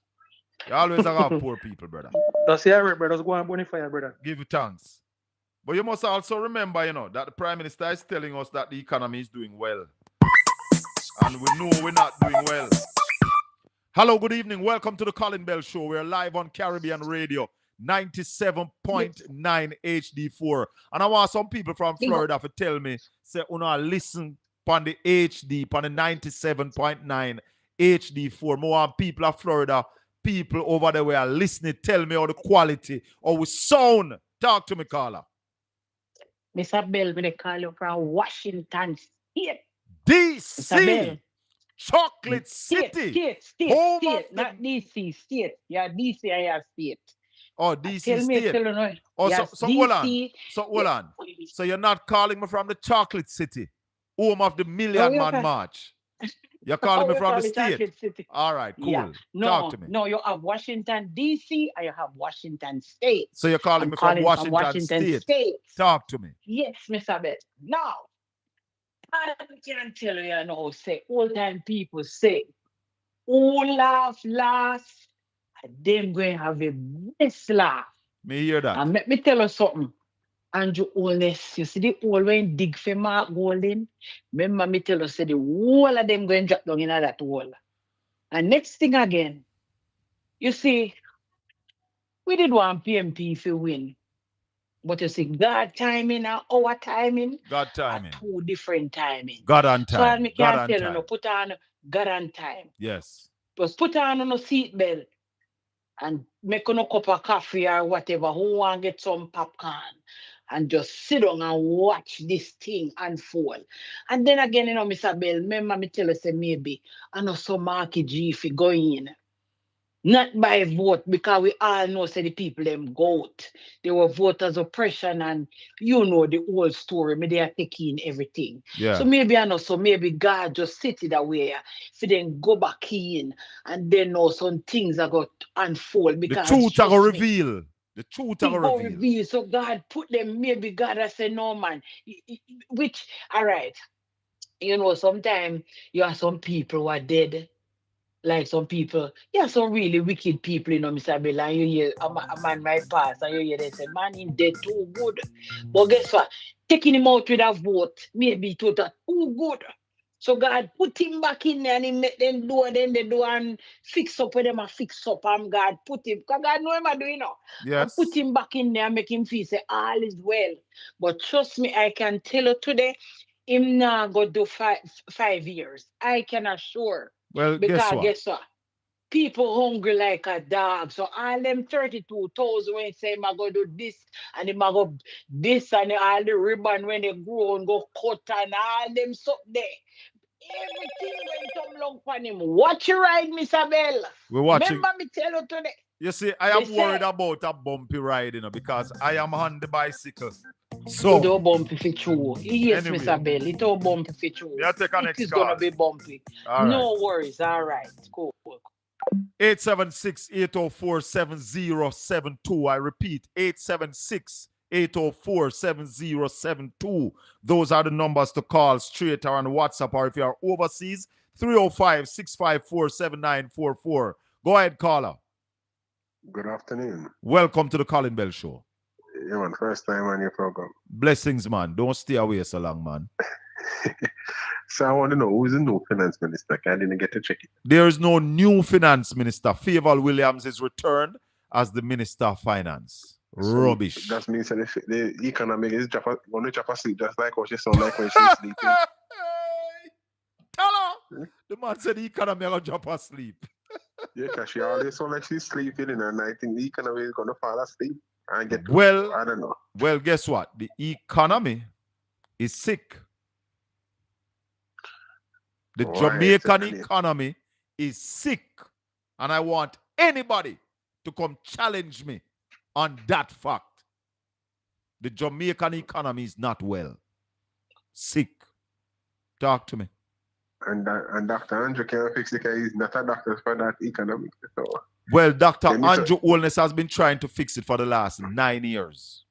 You always have poor people, brother. That's the right, brother. Go on bonfire, brother. Give you thanks. But you must also remember, that the Prime Minister is telling us that the economy is doing well. And we know we're not doing well. Hello, good evening. Welcome to the Colin Bell Show. We're live on Caribbean Radio, 97.9 HD4. And I want some people from Florida to tell me, say, listen on the HD, on the 97.9 HD4. More people of Florida, people over there where are listening, tell me how the quality or we sound. Talk to me, caller. Mr. Bell, they call you from Washington State. DC. Chocolate City. State, not DC, state. Yeah, DC, I have state. Oh, DC State. Oh, yes, so hold on. Hold on. So you're not calling me from the Chocolate City, home of the Million Man March. You're calling me from the state. City. All right, cool. Yeah. Talk to me. No, you have Washington, D.C., and you have Washington State. So you're calling me from Washington State. Talk to me. Yes, Mr. Bell. Now, I can tell you, say, old time people say, laugh last, and them going to have a best laugh. Me hear that. And let me tell you something. Andrew Oldness, you see the old when dig for Mark Golding? Remember me tell you, say the whole of them going to drop down in that hole. And next thing again, you see, we did want PMP if we win. But you see, God timing and our timing God timing. are two different timing. God on So I time. God can't on tell you, time. no, put on God on time. Yes. Just put on a seat belt and make a cup of coffee or whatever. Who want to get some popcorn and just sit down and watch this thing unfold. And then again, Mr. Bell, remember me tell you, say maybe I know some Marky G if you go in. Not by vote, because we all know say the people them vote. They were voters oppression and the whole story. Maybe they are taking everything. Yeah. So maybe I know, so maybe God just sit it away for then go back in and then know some things are going to unfold. Because the truth are going to reveal. The truth are going to reveal. So God put them, maybe God has said, no man. Which, all right. Sometimes you have some people who are dead. Like some people, some really wicked people, Mr. Bella, and you hear a man might pass, and you hear they say, man, him dead too good. But guess what? Taking him out with a vote, maybe it was too good. So God put him back in there and he make them do, and then they do and fix up with them and fix up, and God put him, because God know him, Yes. And put him back in there and make him feel say all is well. But trust me, I can tell you today, him now go do 5 years. I can assure. Well, Because guess what? People hungry like a dog. So all them 32,000 when say I go do this and him go this and all the ribbon when they grow and go cut and all them stuff there. Everything went long for him. Watch your ride, Mr. Bell. We're watching. Remember me tell you today. You see, I am worried about a bumpy ride, because I am on the bicycle. So, it don't bumpy for true. Yes, anyway. Mr. Bell. It don't bumpy for true. Yeah, take a next It is call. going to be bumpy. All no right. worries. All right. Cool. 876-804-7072. I repeat, 876-804-7072. Those are the numbers to call straight or on WhatsApp, or if you are overseas, 305-654-7944. Go ahead, caller. Good afternoon. Welcome to the Colin Bell Show. Yeah, man, first time on your program. Blessings, man. Don't stay away so long, man. So I want to know, who's the new finance minister? I didn't get to check it. There is no new finance minister. Favour Williams is returned as the Minister of Finance. So rubbish. That means that the economy is going to drop asleep, just like what she sound like when she's sleeping. Tell her. The man said the economy is going to drop asleep. Yeah, because she always sound like she's sleeping, and I think the economy is going to fall asleep. I don't know. Well, guess what? The economy is sick. The Jamaican economy is sick. And I want anybody to come challenge me on that fact. The Jamaican economy is not well. Sick. Talk to me. And Dr. Andrew can fix it because he's not a doctor for that economy. So. Well, Dr. Andrew Holness has been trying to fix it for the last 9 years.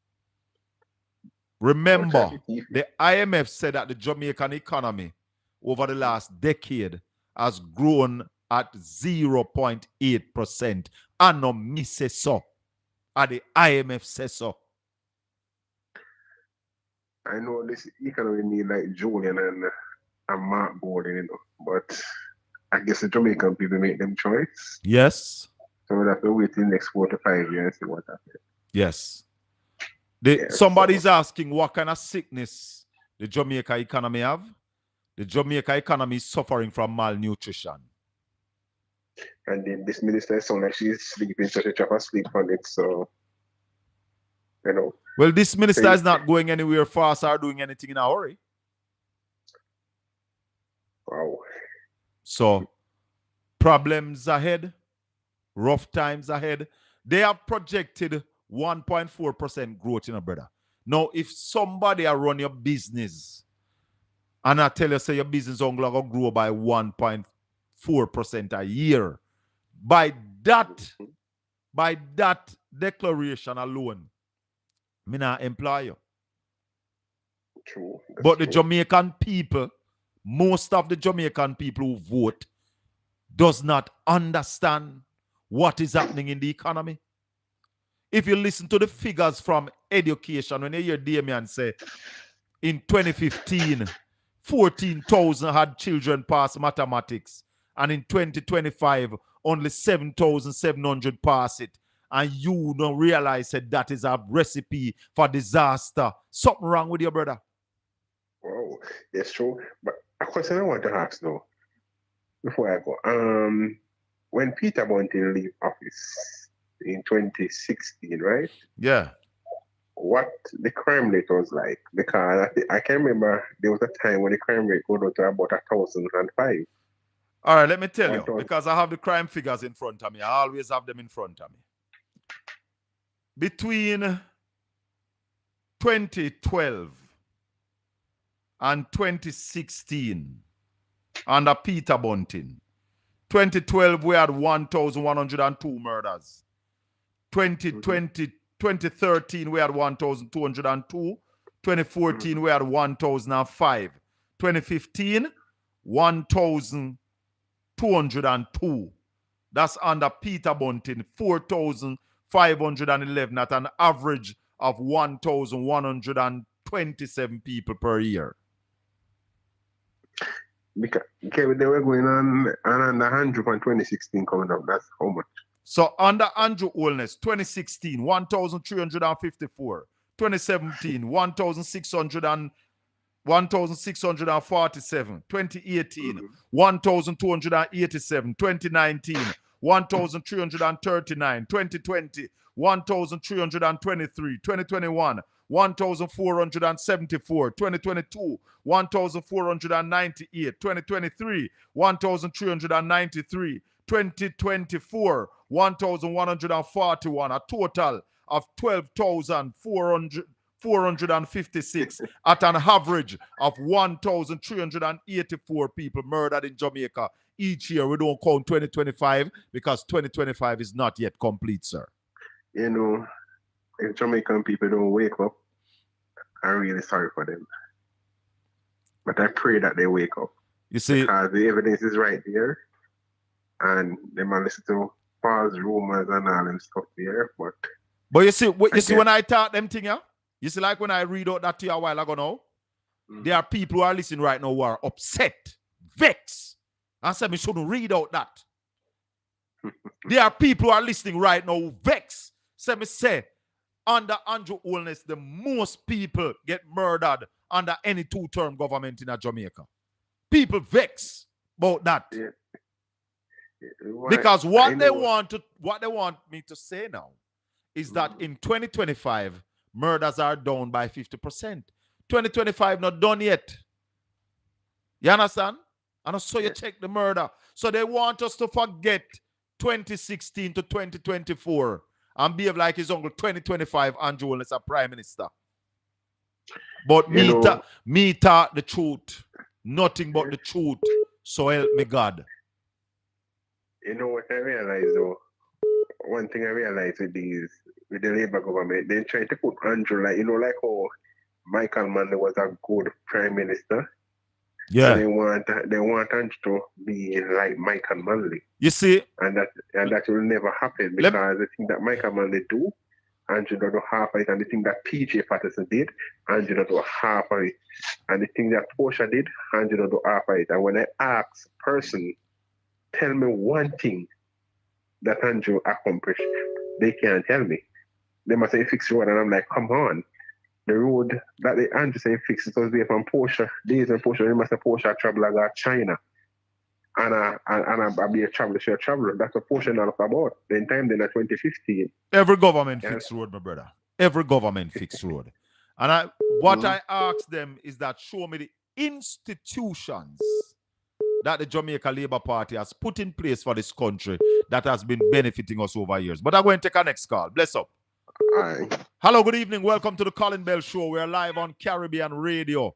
Remember, the IMF said that the Jamaican economy over the last decade has grown at 0.8%. And no me say so. And the IMF says so. I know this economy need like Julian and Mark Gordon, but I guess the Jamaican people make them choice. Yes. So we have to wait in the next 4 to 5 years and see what happens. Yes. Somebody's asking what kind of sickness the Jamaica economy have. The Jamaica economy is suffering from malnutrition. And then this minister sounds like she's sleeping, so she have a sleep on it. So, Well, this minister is not going anywhere fast or doing anything in a hurry. Wow. So, problems ahead, rough times ahead. They have projected 1.4% growth, brother. Now, if somebody run your business and I tell you, say your business is going to grow by 1.4% a year, by that declaration alone, me not employ you. True. But the Jamaican people, most of the Jamaican people who vote, does not understand what is happening in the economy. If you listen to the figures from education, when you hear Damian say, in 2015, 14,000 had children pass mathematics, and in 2025, only 7,700 pass it. and you don't realize that is a recipe for disaster. Something wrong with your brother. Wow, it's true. But a question I want to ask now, before I go. When Peter Bunting leave office in 2016, right? Yeah. What the crime rate was like? Because I can remember there was a time when the crime rate go down to about 1,005. All right, let me tell you, because I have the crime figures in front of me. I always have them in front of me. Between 2012 and 2016, under Peter Bunting, 2012, we had 1,102 murders. 2013, we had 1,202. 2014, we had 1,005. 2015, 1,202. That's under Peter Bunting, 4,511 at an average of 1,127 people per year. Because they were going on under Andrew from 2016 coming up. That's how much? So under Andrew Holness, 2016, 1,354. 2017, 1,647. 2018, 1,287. 2019, 1,339. 2020, 1,323. 2021, 1,474. 2022, 1,498. 2023, 1,393. 2024, 1,141, a total of 12,456 at an average of 1,384 people murdered in Jamaica each year. We don't count 2025 because 2025 is not yet complete, sir. You know, if Jamaican people don't wake up, I'm really sorry for them. But I pray that they wake up. You see, because the evidence is right there. And they might listen to false rumors and all them stuff there. But you see, when I talk them thing, yeah? You see, like when I read out that to you a while ago now, there are people who are listening right now who are upset, vexed. I said, me shouldn't read out that. There are people who are listening right now who vexed. Say, under Andrew Holness, the most people get murdered under any two-term government in Jamaica. People vex about that. Yeah. Because what they want me to say now is that in 2025, murders are down by 50%. 2025 not done yet. You understand? And so you check the murder. So they want us to forget 2016 to 2024 and behave like his uncle 2025 Andrew Holness a prime minister. But me talk the truth. Nothing but the truth. So help me God. You know what I realize though? One thing I realize with the Labour government, they try to put Andrew like how Michael Manley was a good prime minister. Yeah. And they want Andrew to be like Michael Manley. You see? And that will never happen because the thing that Michael Manley do, Andrew don't do half of it, and the thing that PJ Patterson did, Andrew don't do half of it. And the thing that Portia did, Andrew don't do half of it. And when I ask a person, tell me one thing that Andrew accomplished, they can't tell me. They must say fix the road, and I'm like, come on. The road that the Andrew say fix it was there from Portia. Days when Portia, they must say Portia travel like China. And I be a traveler. That's what Portia not about. Then time then at 2015. Every government fix road, my brother. Every government fix road. And I ask them is that show me the institutions that the Jamaica Labour Party has put in place for this country that has been benefiting us over years. But I'm going to take our next call. Bless up. Aye. Hello, good evening. Welcome to the Colin Bell Show. We're live on Caribbean Radio,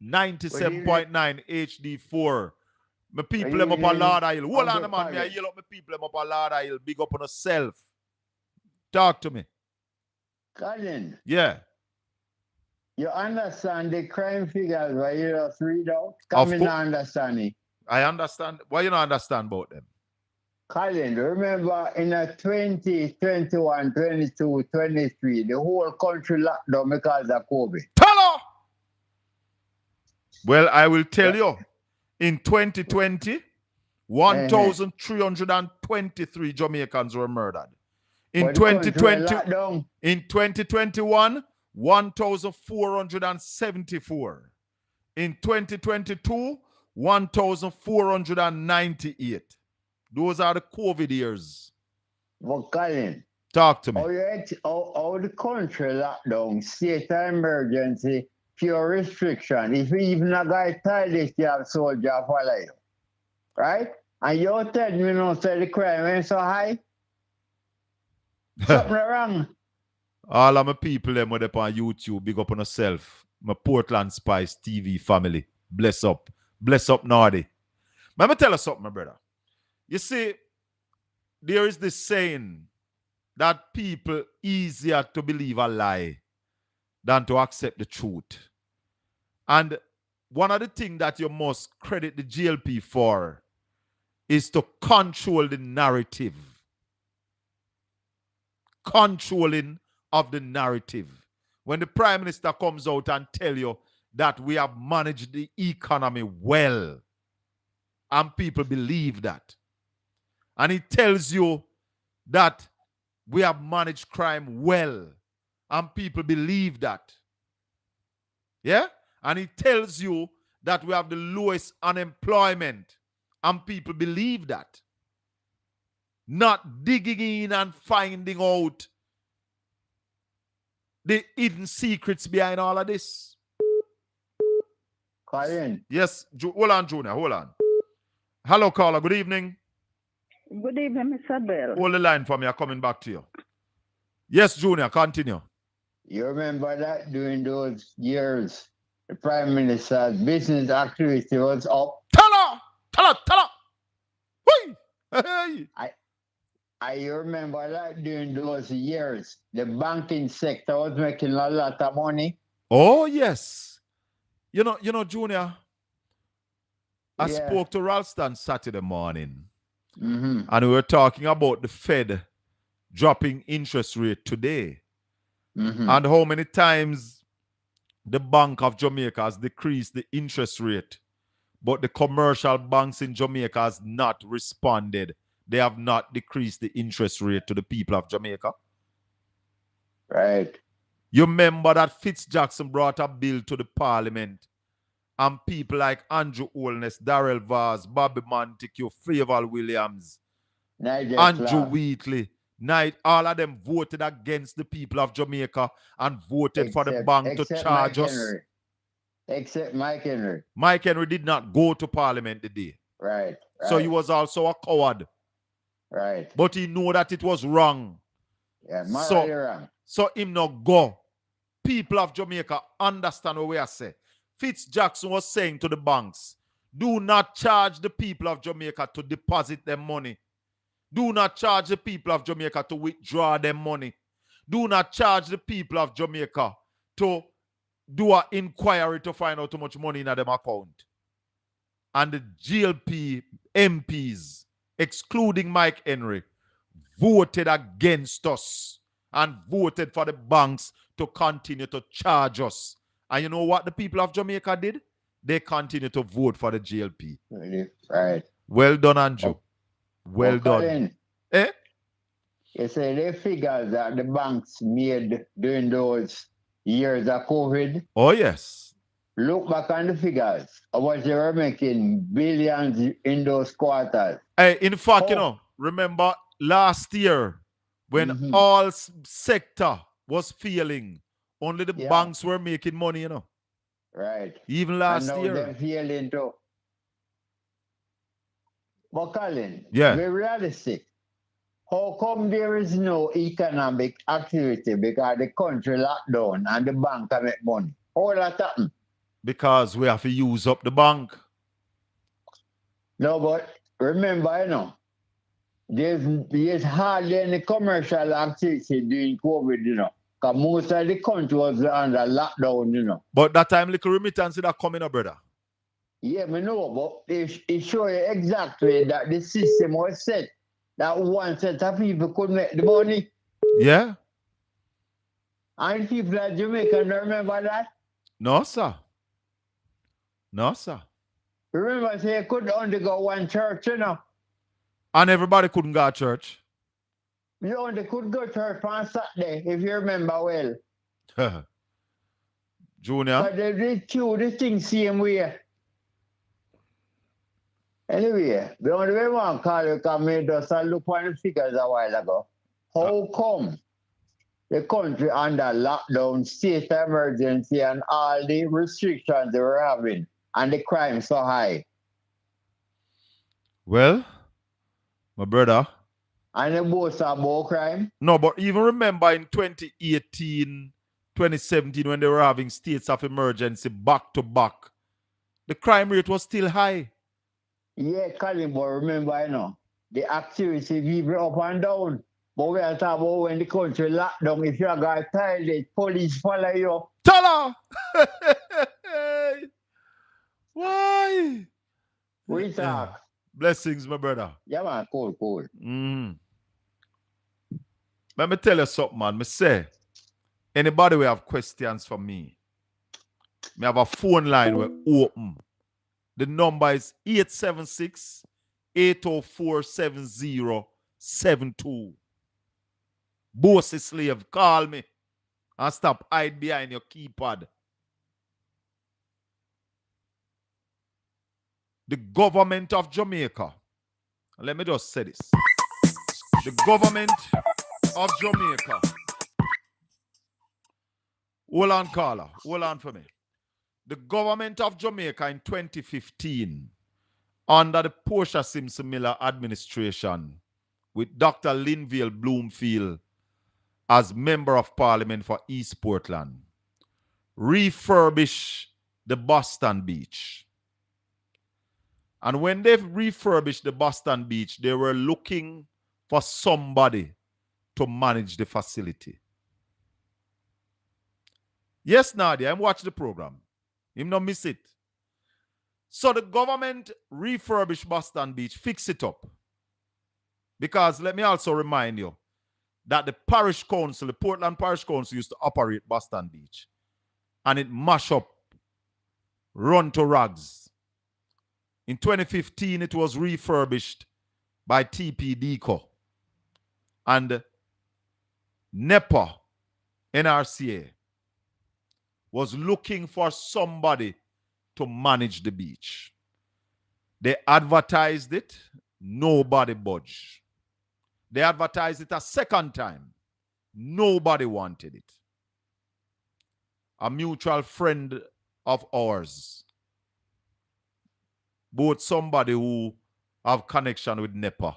97.9 HD4. My people them up on Lord Isle. Hold on, man. Me I yell up my people them up on Lord Isle. Big up on yourself. Talk to me. Colin. Yeah. You understand the crime figures where you just read out? Come in understanding. I understand. Why you don't understand about them? Colin, remember in a 20, 21, 22, 23, the whole country locked down because of COVID. Hello! Well, I will tell you. In 2020, 1,323 Jamaicans were murdered. In 2021, 1,474. In 2022, 1,498. Those are the COVID years. But Colin, talk to me. How the country lockdown, state of emergency, pure restriction. If even a guy tell this, you have soldier follow you. Right? And you tell me no say the crime ain't so high? Something wrong. All of my people them with up on YouTube, big up on yourself. My Portland Spice TV family. Bless up. Bless up, Nardi. Let me tell you something, my brother. You see, there is this saying that people easier to believe a lie than to accept the truth. And one of the things that you must credit the GLP for is to control the narrative. Controlling of the narrative. When the Prime Minister comes out and tell you that we have managed the economy well, and people believe that. And he tells you that we have managed crime well, and people believe that. Yeah? And he tells you that we have the lowest unemployment, and people believe that. Not digging in and finding out the hidden secrets behind all of this. Colin. Yes, hold on, Junior, hold on. Hello, caller, good evening. Good evening, Mr. Bell. Hold the line for me, I'm coming back to you. Yes, Junior, continue. You remember that during those years, the Prime Minister's business activity was up. Tell her. Hey. I remember that during those years, the banking sector was making a lot of money. Oh, yes. You know, Junior, I spoke to Ralston Saturday morning, and we were talking about the Fed dropping interest rate today, and how many times the Bank of Jamaica has decreased the interest rate, but the commercial banks in Jamaica has not responded. They have not decreased the interest rate to the people of Jamaica. Right. You remember that Jackson brought a bill to the parliament, and people like Andrew Holness, Darrell Vaz, Bobby Montague, Favour Williams, Andrew Wheatley, all of them voted against the people of Jamaica and voted for the bank to charge us. Except Mike Henry. Mike Henry did not go to parliament today. Right. So he was also a coward. Right. But he knew that it was wrong. Yeah, morally wrong. So him not go. People of Jamaica understand what we are saying. Jackson was saying to the banks, do not charge the people of Jamaica to deposit their money. Do not charge the people of Jamaica to withdraw their money. Do not charge the people of Jamaica to do an inquiry to find out how much money in their account. And the GLP MPs, excluding Mike Henry, voted against us and voted for the banks to continue to charge us. And you know what the people of Jamaica did? They continued to vote for the GLP. Right. Well done, Andrew. Well done. Colin, you say the figures that the banks made during those years of COVID. Oh, yes. Look back on the figures. How much they were making billions in those quarters. Hey, in fact, remember last year when all sector was failing, only the banks were making money, Right. Even last year. They're failing too. But Colin, be realistic. How come there is no economic activity because the country locked down and the bank can make money? How that happen? Because we have to use up the bank. No, but remember, there's hardly any commercial activity during COVID, because most of the country was under lockdown, But that time, little remittance that coming up, brother. Yeah, I know, but it shows you exactly that the system was set that one set of people could make the money. Yeah. And people at Jamaica don't remember that? No, sir. No, sir. Remember, say you could only go one church, And everybody couldn't go to church. You only could go to church on Saturday, if you remember well. Junior? But they did do the thing same way. Anyway, the only way one call you come in just look on the figures a while ago. How come the country under lockdown, state of emergency, and all the restrictions they were having, and the crime so high? Well, my brother. And the most about crime? No, but even remember in 2018, 2017, when they were having states of emergency back to back, the crime rate was still high. Yeah, Colin, but remember, you know, the activity people up and down. But we are talking about when the country locked down, if you are going to toilet, police follow you. Tell her! Why? We talk. Blessings, my brother. Yeah, man, cool. Let me tell you something, man. Me say, anybody will have questions for me. Me have a phone line we open. The number is 876-804-7072. Bossy slave, call me and stop hide behind your keypad. The government of Jamaica. Let me just say this. The government of Jamaica. Hold on, caller. Hold on for me. The government of Jamaica in 2015, under the Portia Simpson Miller administration, with Dr. Linville Bloomfield as Member of Parliament for East Portland, refurbished the Boston Beach. And when they refurbished the Boston Beach, they were looking for somebody to manage the facility. Yes, Nadia, I'm watching the program. You don't miss it. So the government refurbished Boston Beach, fix it up. Because let me also remind you that the parish council, the Portland Parish Council, used to operate Boston Beach. And it mashed up, run to rags. In 2015, it was refurbished by TPDCO. And NEPA, NRCA, was looking for somebody to manage the beach. They advertised it, nobody budged. They advertised it a second time. Nobody wanted it. A mutual friend of ours, both somebody who have connection with NEPA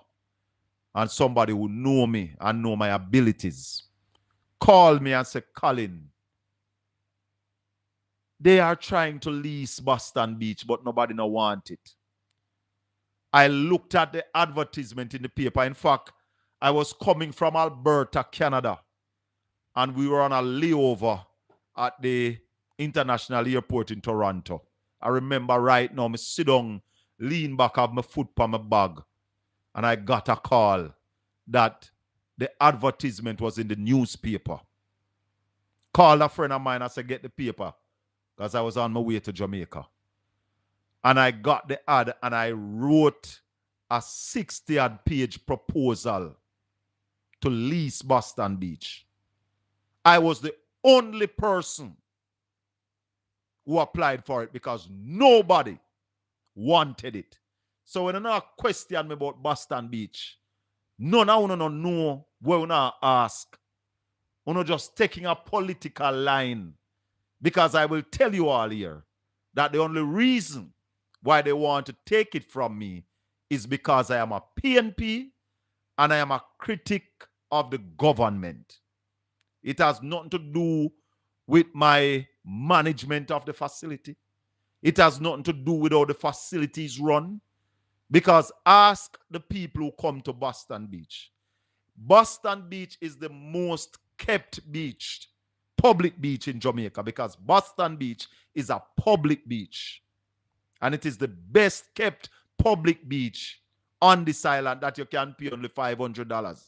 and somebody who know me and know my abilities, called me and said, Colin, they are trying to lease Boston Beach, but nobody no want it. I looked at the advertisement in the paper. In fact, I was coming from Alberta, Canada, and we were on a layover at the international airport in Toronto. I remember right now, I sit down, lean back, have my foot on my bag, and I got a call that the advertisement was in the newspaper. Called a friend of mine, I said, get the paper, because I was on my way to Jamaica. And I got the ad, and I wrote a 60-odd page proposal to lease Boston Beach. I was the only person who applied for it because nobody wanted it. So when you question me about Boston Beach, none of you know what you ask. You're just taking a political line. Because I will tell you all here that the only reason why they want to take it from me is because I am a PNP and I am a critic of the government. It has nothing to do with my management of the facility. It has nothing to do with how the facilities run. Because ask the people who come to Boston Beach. Boston Beach is the most kept beach, public beach in Jamaica, because Boston Beach is a public beach. And it is the best kept public beach on this island that you can pay only $500.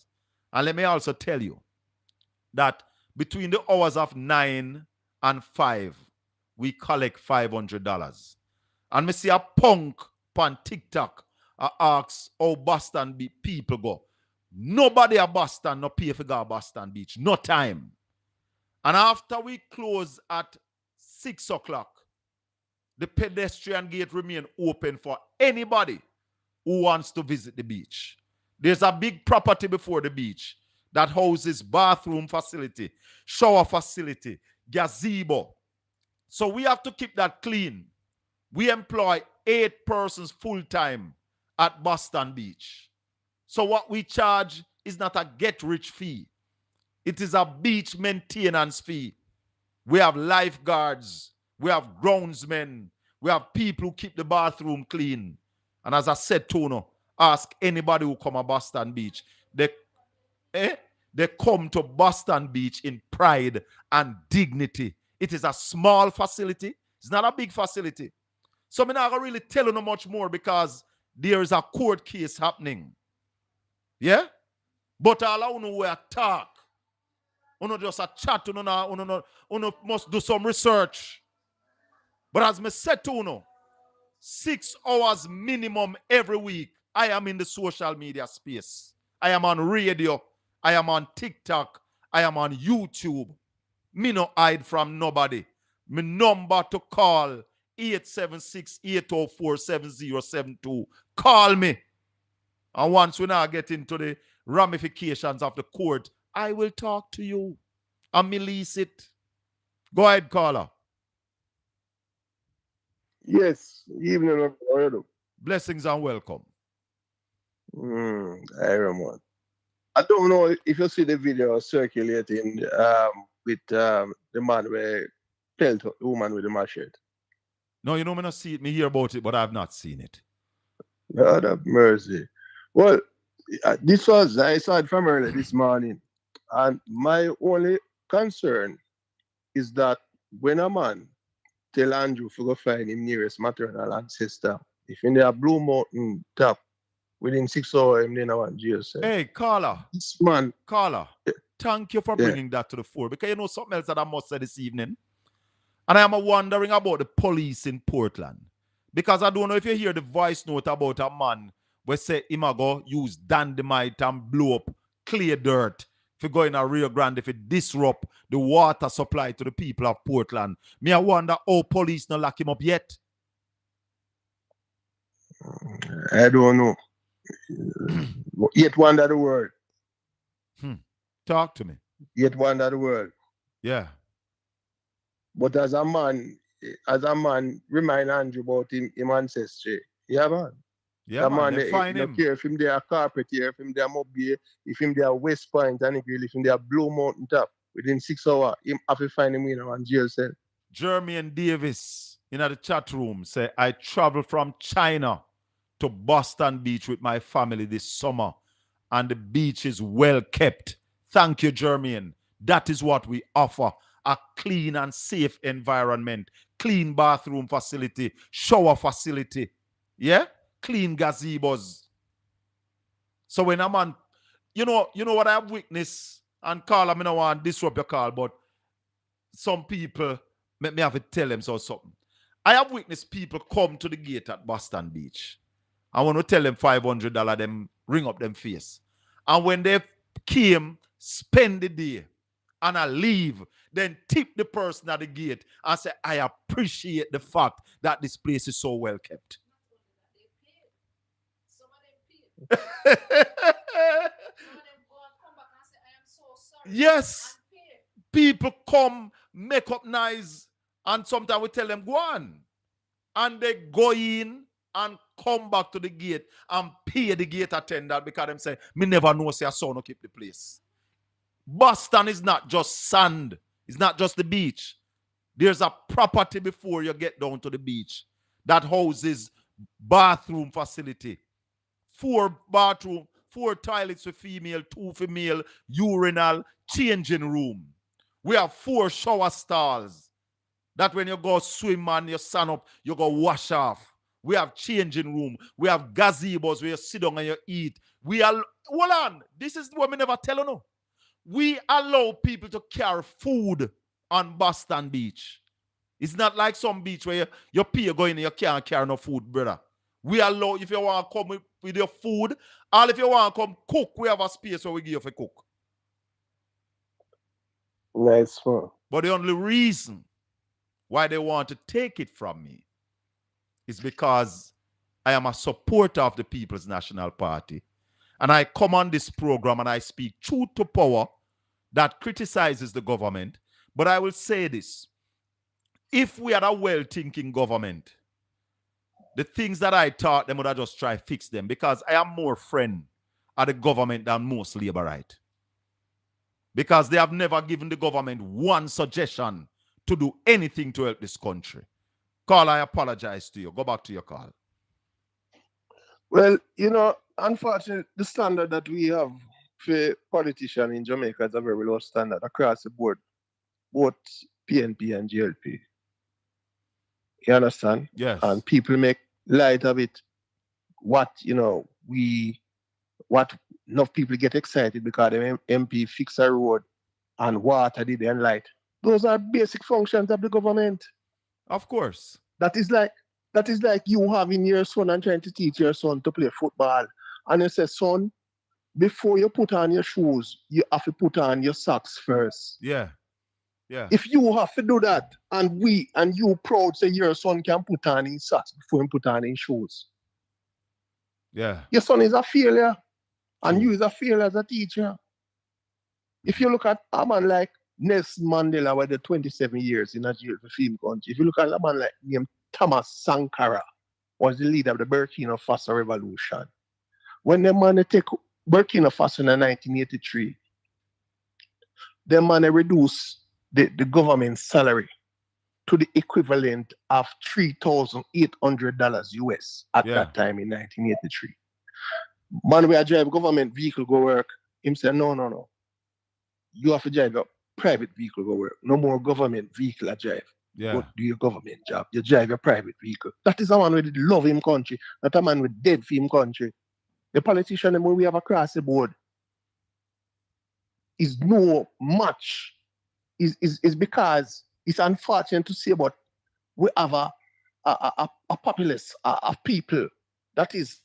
And let me also tell you that between the hours of 9 and 5, we collect $500. And me see a punk on TikTok asks how Boston people go. Nobody at Boston no pay for go to Boston Beach. No time. And after we close at 6 o'clock, the pedestrian gate remain open for anybody who wants to visit the beach. There's a big property before the beach that houses bathroom facility, shower facility, gazebo. So we have to keep that clean. We employ 8 persons full-time at Boston Beach. So what we charge is not a get-rich fee. It is a beach maintenance fee. We have lifeguards. We have groundsmen. We have people who keep the bathroom clean. And as I said to you, ask anybody who come to Boston Beach. They come to Boston Beach in pride and dignity. It is a small facility. It's not a big facility. So I'm not going to really tell you no much more because there is a court case happening. Yeah? But all I know we talk. You just a chat. You must do some research. But as I said to you, 6 hours minimum every week, I am in the social media space. I am on radio. I am on TikTok. I am on YouTube. Me no hide from nobody. My number to call 876-804-7072. Call me. And once we now get into the ramifications of the court, I will talk to you and release it. Go ahead, caller. Yes, evening. Blessings and welcome. Everyone. I don't know if you see the video circulating with the man where killed the woman with the machete. No, you know me not see it. Me hear about it, but I've not seen it. God have mercy. Well, I saw it from early this morning. And my only concern is that when a man tell Andrew to go find him nearest maternal ancestor, if in their Blue Mountain top, within 6 hours, him then I want jail cell. Hey, caller. This man. Caller, thank you for bringing that to the fore. Because you know something else that I must say this evening. And I am wondering about the police in Portland. Because I don't know if you hear the voice note about a man where say him go use dynamite and blow up clear dirt if you go in a Rio Grande, if it disrupt the water supply to the people of Portland. Me, I wonder how police not lock him up yet. I don't know. Yet wonder the word. Talk to me. Yet wonder the word. Yeah. But as a man, remind Andrew about him ancestry. Yeah, man. Yeah, man, they find him. Care if him there carpet here, if him there mobile, if him there West Point, and if him there Blue Mountain top, within 6 hours, him have to find him in a jail cell. Jermaine Davis in the chat room say, I travel from China to Boston Beach with my family this summer, and the beach is well kept. Thank you, Jermaine. That is what we offer. A clean and safe environment, clean bathroom facility, shower facility, yeah, clean gazebos. So when a man, you know what I have witnessed, and call, I mean, I want to disrupt your call, but some people, me have to tell them something. I have witnessed people come to the gate at Boston Beach. I want to tell them $500, them ring up them face. And when they came, spend the day, and I leave, then tip the person at the gate and say, I appreciate the fact that this place is so well kept. Yes. People come, make up nice, and sometimes we tell them, go on. And they go in and come back to the gate and pay the gate attendant because them say, me never know say a son will keep the place. Boston is not just sand. It's not just the beach. There's a property before you get down to the beach that houses bathroom facility. 4 bathroom, 4 toilets for female, 2 for male, urinal, changing room. We have 4 shower stalls that when you go swim and you stand up, you go wash off. We have changing room. We have gazebos where you sit down and you eat. Hold on. This is what we never tell you. No. We allow people to carry food on Boston Beach. It's not like some beach where you pay going and you can't carry no food, brother. We allow, if you want to come with your food, or if you want to come cook, we have a space where we give you for cook. Nice one. But the only reason why they want to take it from me is because I am a supporter of the People's National Party. And I come on this program and I speak truth to power that criticizes the government. But I will say this. If we had a well-thinking government, the things that I taught them would have just try to fix them, because I am more friend of the government than most Labourite. Because they have never given the government one suggestion to do anything to help this country. Carl, I apologize to you. Go back to your call. Well, you know, unfortunately, the standard that we have for politicians in Jamaica is a very low standard across the board, both PNP and GLP. You understand? Yes. And people make light of it. What enough people get excited because the MP fix a road and water did and light. Those are basic functions of the government. Of course. That is like you having your son and trying to teach your son to play football. And you say, son, before you put on your shoes, you have to put on your socks first. Yeah. Yeah. If you have to do that, and you proud say your son can put on his socks before he put on his shoes. Yeah. Your son is a failure. And you is a failure as a teacher. If you look at a man like Nelson Mandela, with the 27 years in a jail for film country, if you look at a man like named Thomas Sankara, was the leader of the Burkina Faso Revolution. When the man take Burkina Faso in 1983, the man reduced the government salary to the equivalent of $3,800 US at that time in 1983. Man, we drive government vehicle go work. Him say, no. You have to drive a private vehicle go work. No more government vehicle I drive. Yeah. Go do your government job. You drive your private vehicle. That is a man with love him country, not a man with dead for him country. The politician that we have across the board is no much. Is because it's unfortunate to say, but we have a populace, a people that is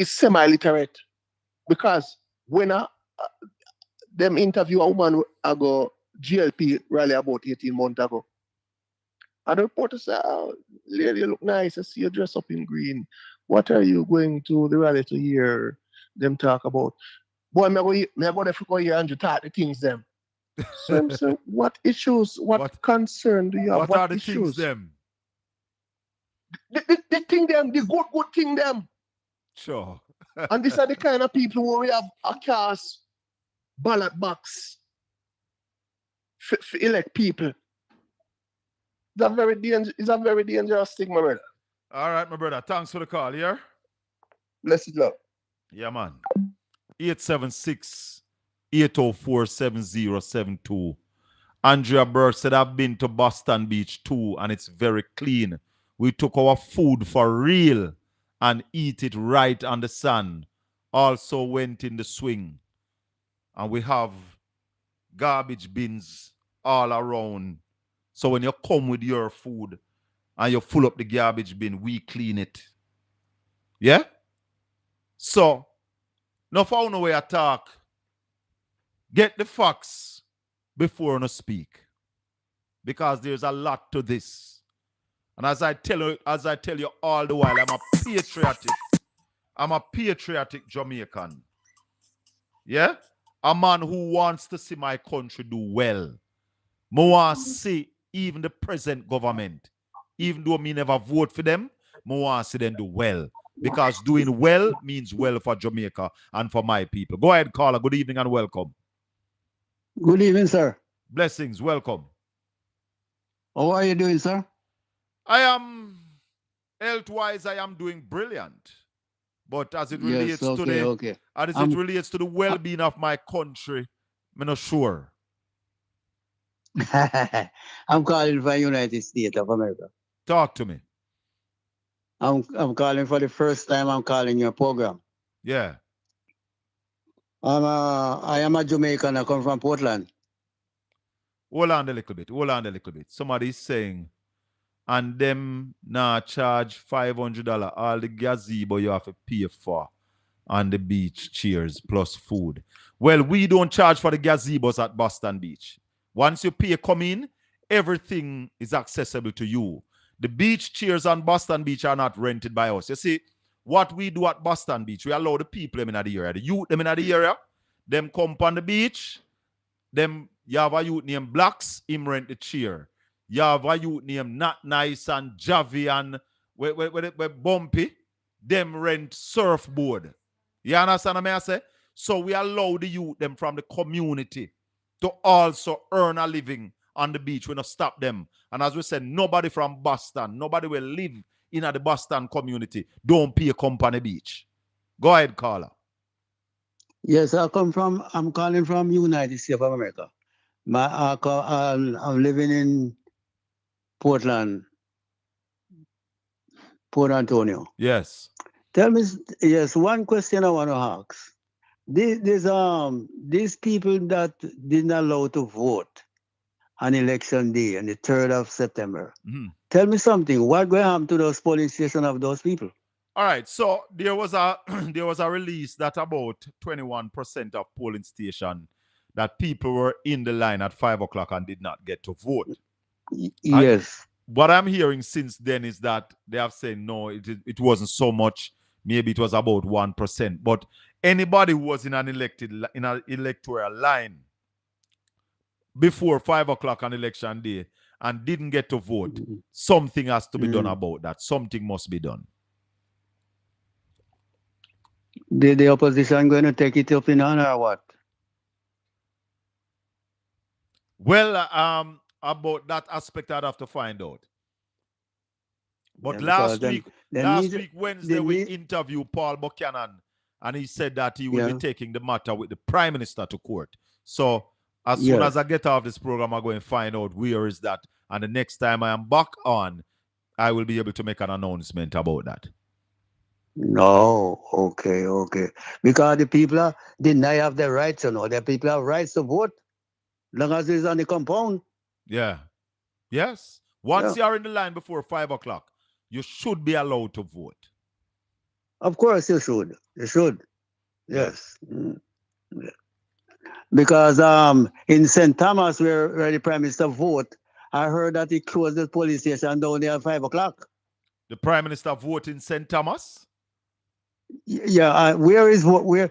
semi-literate. Because when them interview a woman ago, GLP rally about 18 months ago, and the reporter said, oh, lady, you look nice. I see you dress up in green. What are you going to the rally to hear them talk about? Boy, I go there for here and you talk the things them. So I'm saying, what issues, what concern do you have? What are the issues? things them? The thing them, the good thing them. Sure. And these are the kind of people where we have a cast ballot box for elect people. It's a very dangerous thing, my brother. All right, my brother. Thanks for the call here. Blessed love. Yeah, man. 876-804-7072. Andrea Burke said, I've been to Boston Beach too, and it's very clean. We took our food for real and eat it right on the sun. Also went in the swing. And we have garbage bins all around. So when you come with your food and you full up the garbage bin, we clean it. Yeah? So, no found no way to talk. Get the facts before you speak. Because there's a lot to this. And as I tell you all the while, I'm a patriotic. I'm a patriotic Jamaican. Yeah? A man who wants to see my country do well. I want to see even the present government, even though me never vote for them, I want to see them do well. Because doing well means well for Jamaica and for my people. Go ahead, caller. Good evening and welcome. Good evening, sir. Blessings. Welcome. How are you doing, sir? I am, health-wise, I am doing brilliant. But as it relates to the well-being of my country, I'm not sure. I'm calling from United States of America. Talk to me. I'm calling for the first time. I'm calling your program. Yeah. I am a Jamaican. I come from Portland. Hold on a little bit. Somebody's saying, and them now charge $500. All the gazebo you have to pay for on the beach chairs plus food. Well, we don't charge for the gazebos at Boston Beach. Once you pay come in, everything is accessible to you. The beach chairs on Boston Beach are not rented by us. You see, what we do at Boston Beach, we allow the people them in the area, the youth them in the area, them come on the beach, them you have a youth named Blacks, him rent the chair. You have a youth named Not Nice and Javi and we Bumpy, them rent surfboard. You understand what I say? So we allow the youth them from the community to also earn a living on the beach. We don't stop them. And as we said, nobody from Boston, nobody will live in the Boston community. Don't pay company beach. Go ahead, caller. Yes, I'm calling from United States of America. I'm living in Portland, Port Antonio. Yes. Tell me, yes, one question I want to ask. These people that didn't allow to vote on election day on the 3rd of September. Tell me something. What going to happen to those polling stations of those people? All right. So there was a release that about 21% of polling station that people were in the line at 5 o'clock and did not get to vote. Yes. What I'm hearing since then is that they have said no, it wasn't so much. Maybe it was about 1%. But anybody who was in an electoral line before 5 o'clock on election day and didn't get to vote, something has to be done about that. Something must be done. The opposition going to take it up in honor or what? Well, about that aspect, I'd have to find out. But Yeah, last week, Wednesday, we interviewed Paul Buchanan, and he said that he will be taking the matter with the Prime Minister to court. So as soon as I get off this program, I'm going to find out where is that. And the next time I am back on, I will be able to make an announcement about that. No, okay. Because the people deny have their rights, The people have rights to vote, long as it's on the compound. Yeah. Yes. Once you're in the line before 5 o'clock, you should be allowed to vote. Of course you should. You should. Yes. Because in St. Thomas, where the Prime Minister vote, I heard that he closed the police station down there at 5 o'clock. The Prime Minister vote in St. Thomas? Yeah, where he vote?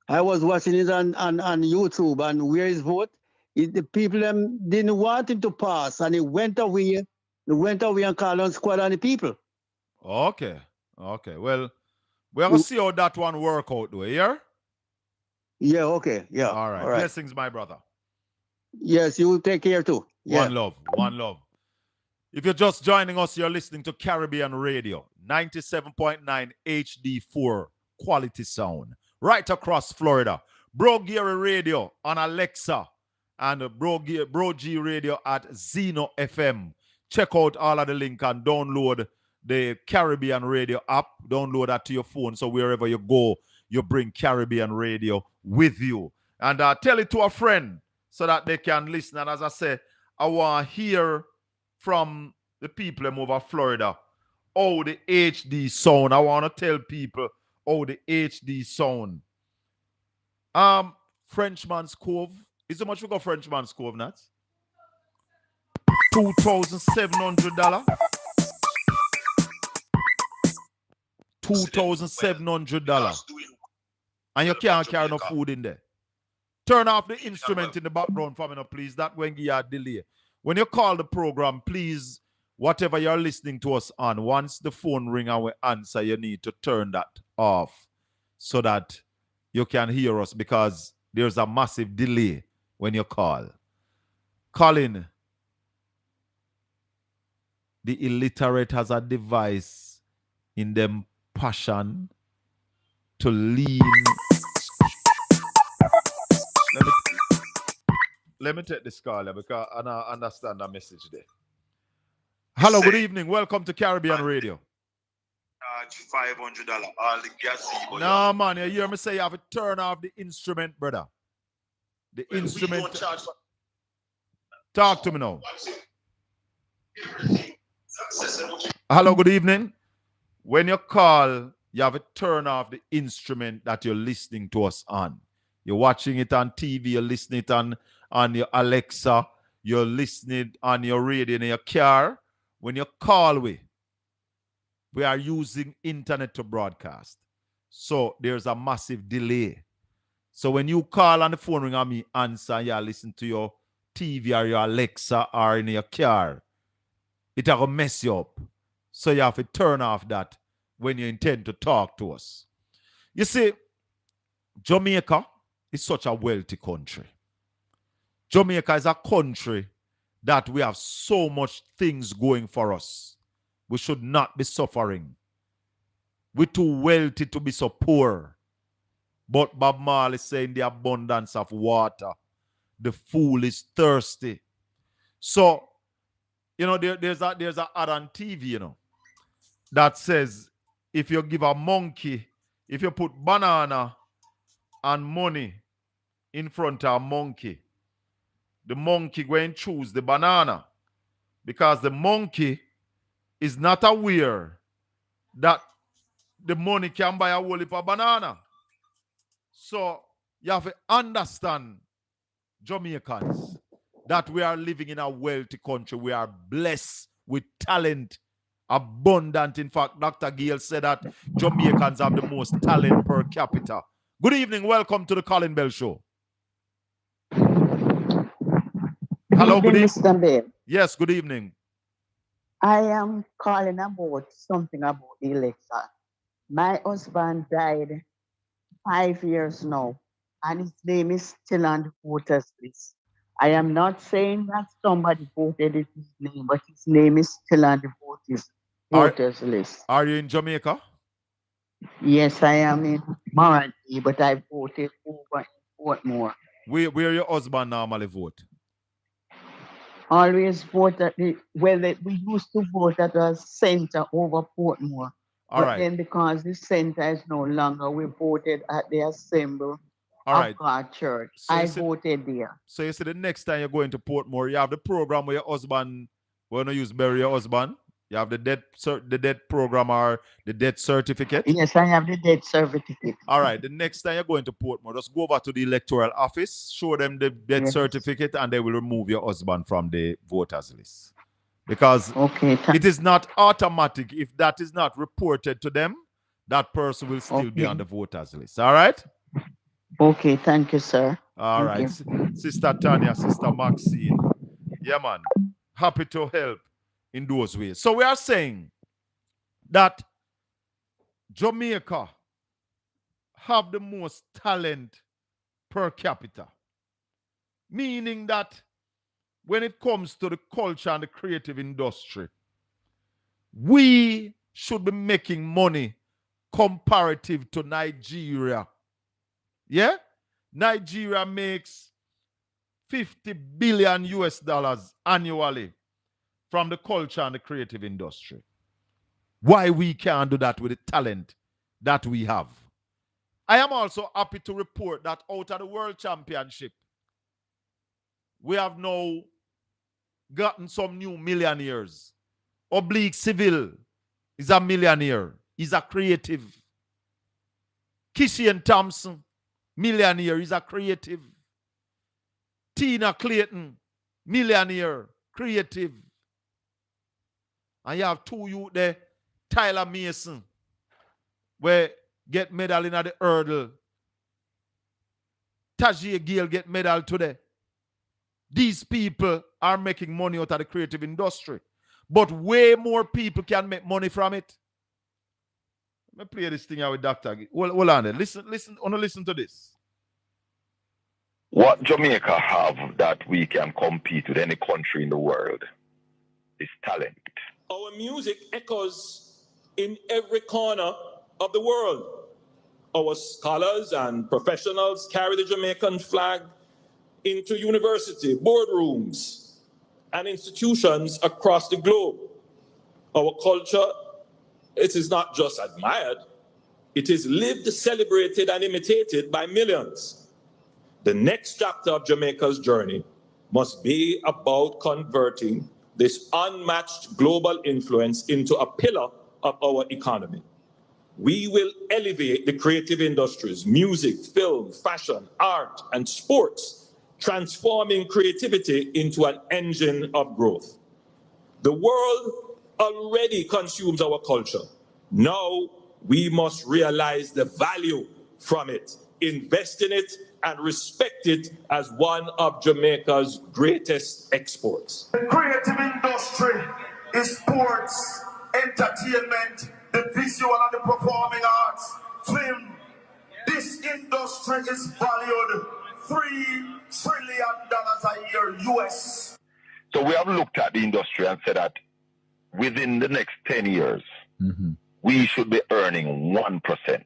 I was watching it on YouTube, and where his vote, the people didn't want him to pass, and he went away. He went away and called on squad on the people. Okay. Well, we're going to see how that one work out, though, yeah? Yeah, okay. Yeah. All right. Blessings, my brother. Yes, you take care too. Yeah. One love. If you're just joining us, you're listening to Caribbean Radio, 97.9 HD4 quality sound, right across Florida. Bro Geary Radio on Alexa and Bro G Radio at Zeno FM. Check out all of the link and download the Caribbean Radio app. Download that to your phone, so wherever you go, you bring Caribbean Radio with you. And tell it to a friend so that they can listen. And as I say, I want to hear from the people over Florida, the HD sound. I want to tell people the HD sound. Frenchman's Cove. Is how much we got Frenchman's Cove, Nats? $2,700. $2,700. And you can't carry no food in there. Turn off the instrument in the background for me, please. That when you have delay. When you call the program, please, whatever you're listening to us on, once the phone ring and we answer, you need to turn that off so that you can hear us, because there's a massive delay when you call. Colin, the illiterate has a device in them passion to lean. Let me take this call because I don't understand the message there. Hello, good evening. Welcome to Caribbean Radio. $500 all the gazebo. No, man, you hear me say you have to turn off the instrument, brother. The instrument. We don't charge for... Talk to me now. Hello, good evening. When you call, you have to turn off the instrument that you're listening to us on. You're watching it on TV, you're listening it on your Alexa, you're listening on your radio in your car. When you call, we are using internet to broadcast. So there's a massive delay. So when you call on the phone ring and me answer, you listen to your TV or your Alexa or in your car, it will mess you up. So you have to turn off that when you intend to talk to us. You see, Jamaica is such a wealthy country. Jamaica is a country that we have so much things going for us. We should not be suffering. We're too wealthy to be so poor. But Bob Marley saying the abundance of water, the fool is thirsty. So, you know, there's a ad on TV, you know, that says if you give a monkey, if you put banana and money in front of a monkey, the monkey going to choose the banana because the monkey is not aware that the money can buy a whole heap of banana. So you have to understand, Jamaicans, that we are living in a wealthy country. We are blessed with talent, abundant. In fact, Dr. Gale said that Jamaicans have the most talent per capita. Good evening. Welcome to the Colin Bell Show. Hello, good evening. Mr. Bell. Yes, good evening. I am calling about something about the election. My husband died 5 years now, and his name is still on the voters list. I am not saying that somebody voted his name, but his name is still on the voters list. Are you in Jamaica? Yes, I am in Morantee, but I voted over in Portmore. Where your husband normally vote? Always vote at we used to vote at a center over Portmore. But then because the center is no longer, we voted at the Assembly of God Church. So I voted there. So you say the next time you're going to Portmore, you have the program where your husband, when you bury your husband, you have the death program or the death certificate? Yes, I have the death certificate. All right. The next time you're going to Portmore, just go over to the Electoral office, show them the death certificate, and they will remove your husband from the voters list. Because it is not automatic. If that is not reported to them, that person will still be on the voters list. All right? Okay, thank you, sir. All right. Sister Tanya, Sister Maxine. Yeah, man. Happy to help in those ways. So we are saying that Jamaica have the most talent per capita. Meaning that when it comes to the culture and the creative industry, we should be making money comparative to Nigeria. Yeah? Nigeria makes $50 billion US annually from the culture and the creative industry. Why we can't do that with the talent that we have? I am also happy to report that out of the World Championship, we have now gotten some new millionaires. Oblique Civil is a millionaire. He's a creative. Kishian Thompson, millionaire. He's a creative. Tina Clayton, millionaire, creative. And you have two youth there, Tyler Mason, where get medal in the hurdle. Tajir Gale get medal today. These people are making money out of the creative industry. But way more people can make money from it. Let me play this thing out with Dr. Hold on there. Listen, only listen to this. What Jamaica have that we can compete with any country in the world is talent. Our music echoes in every corner of the world. Our scholars and professionals carry the Jamaican flag into university, boardrooms, and institutions across the globe. Our culture, it is not just admired, it is lived, celebrated, and imitated by millions. The next chapter of Jamaica's journey must be about converting this unmatched global influence into a pillar of our economy. We will elevate the creative industries, music, film, fashion, art, and sports, transforming creativity into an engine of growth. The world already consumes our culture. Now we must realize the value from it, invest in it, and respect it as one of Jamaica's greatest exports. The creative industry is sports, entertainment, the visual and the performing arts, film. This industry is valued $3 trillion a year US. So we have looked at the industry and said that within the next 10 years, we should be earning 1%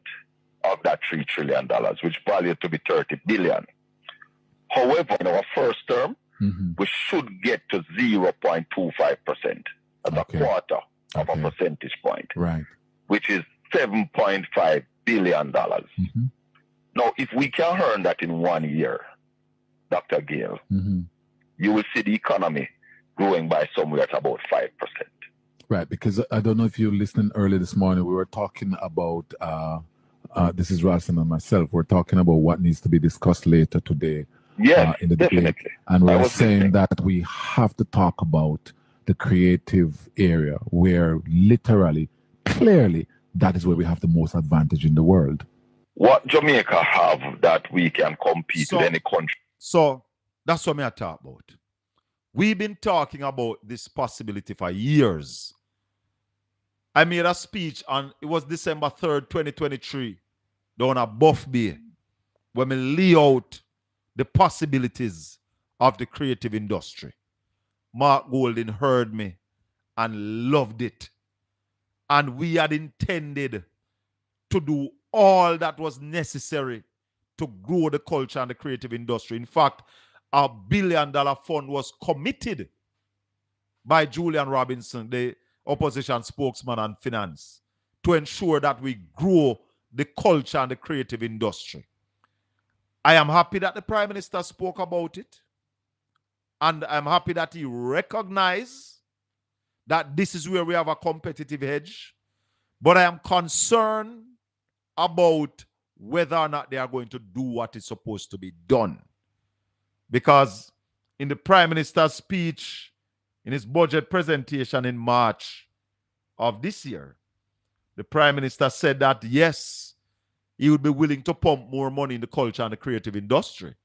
of that $3 trillion, which valued to be 30 billion. However, in our first term, we should get to 0.25%, as a quarter of a percentage point, which is $7.5 billion. Now, if we can earn that in 1 year, Dr. Gale, you will see the economy growing by somewhere at about 5%. Right, because I don't know if you listened early this morning, we were talking about, this is Ralston and myself, we're talking about what needs to be discussed later today. Yes, in the debate. And we're saying that we have to talk about the creative area where literally, clearly, that is where we have the most advantage in the world. What Jamaica have that we can compete with any country? So that's what I talk about. We've been talking about this possibility for years. I made a speech on, it was December 3rd, 2023, down at Buff Bay, when we lay out the possibilities of the creative industry. Mark Golding heard me and loved it. And we had intended to do all that was necessary to grow the culture and the creative industry. In fact, a $1 billion fund was committed by Julian Robinson, the opposition spokesman on finance, to ensure that we grow the culture and the creative industry. I am happy that the Prime Minister spoke about it. And I'm happy that he recognized that this is where we have a competitive edge. But I am concerned about whether or not they are going to do what is supposed to be done. Because in the Prime Minister's speech, in his budget presentation in March of this year, the Prime Minister said that, yes, he would be willing to pump more money in the culture and the creative industry,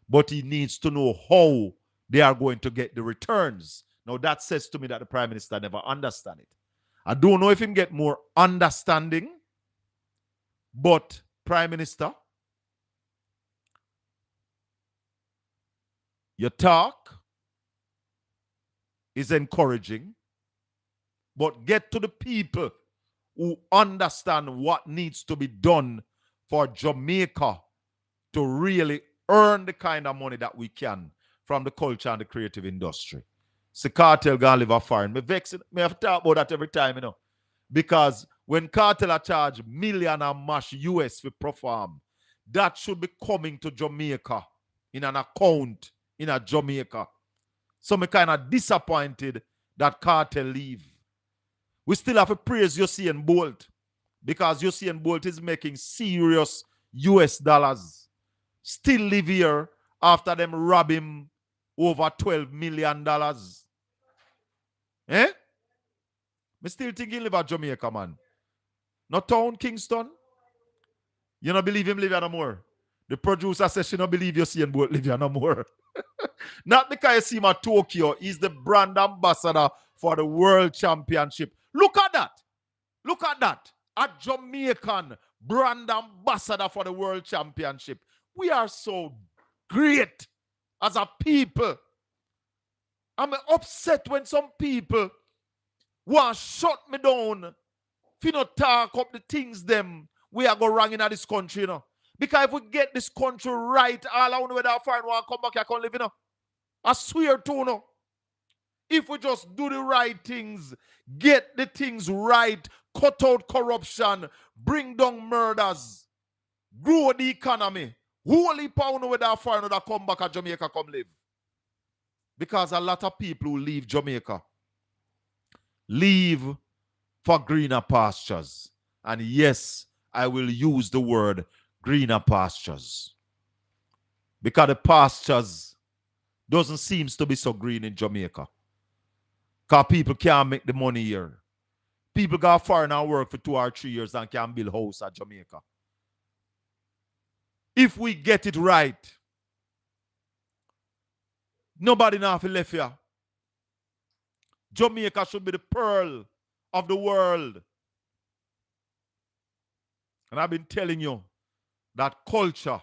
but he needs to know how they are going to get the returns. Now, that says to me that the Prime Minister never understands it. I don't know if he can get more understanding, but Prime Minister, your talk is encouraging, but get to the people who understand what needs to be done for Jamaica to really earn the kind of money that we can from the culture and the creative industry. See, Cartel gonna live a foreign. Me vex it. Me have to talk about that every time, you know. Because when Cartel are charge million and mash US for perform, that should be coming to Jamaica in an account in a Jamaica. So me kind of disappointed that Cartel leave. We still have to praise Usain Bolt, because Usain Bolt is making serious US dollars. Still live here after them rob him over $12 million. Eh? Me still think he live at Jamaica, man. Not town Kingston. You don't believe him live here no more. The producer says she don't believe Usain Bolt live here no more. Not because you see him at Tokyo. He's the brand ambassador for the World Championship. Look at that. Look at that. A Jamaican brand ambassador for the World Championship. We are so great as a people. I'm upset when some people want to shut me down if you not talk up the things them we are going wrong in this country, you know. Because if we get this country right, all I know that foreign want to come back here and live, you know. I swear to you, know. If we just do the right things, get the things right, cut out corruption, bring down murders, grow the economy, holy pound with that foreigner that come back at Jamaica come live. Because a lot of people who leave Jamaica leave for greener pastures. And yes, I will use the word greener pastures. Because the pastures doesn't seem to be so green in Jamaica. Because people can't make the money here. People go foreign and work for 2 or 3 years and can build a house at Jamaica. If we get it right, nobody now have left here. Jamaica should be the pearl of the world. And I've been telling you that culture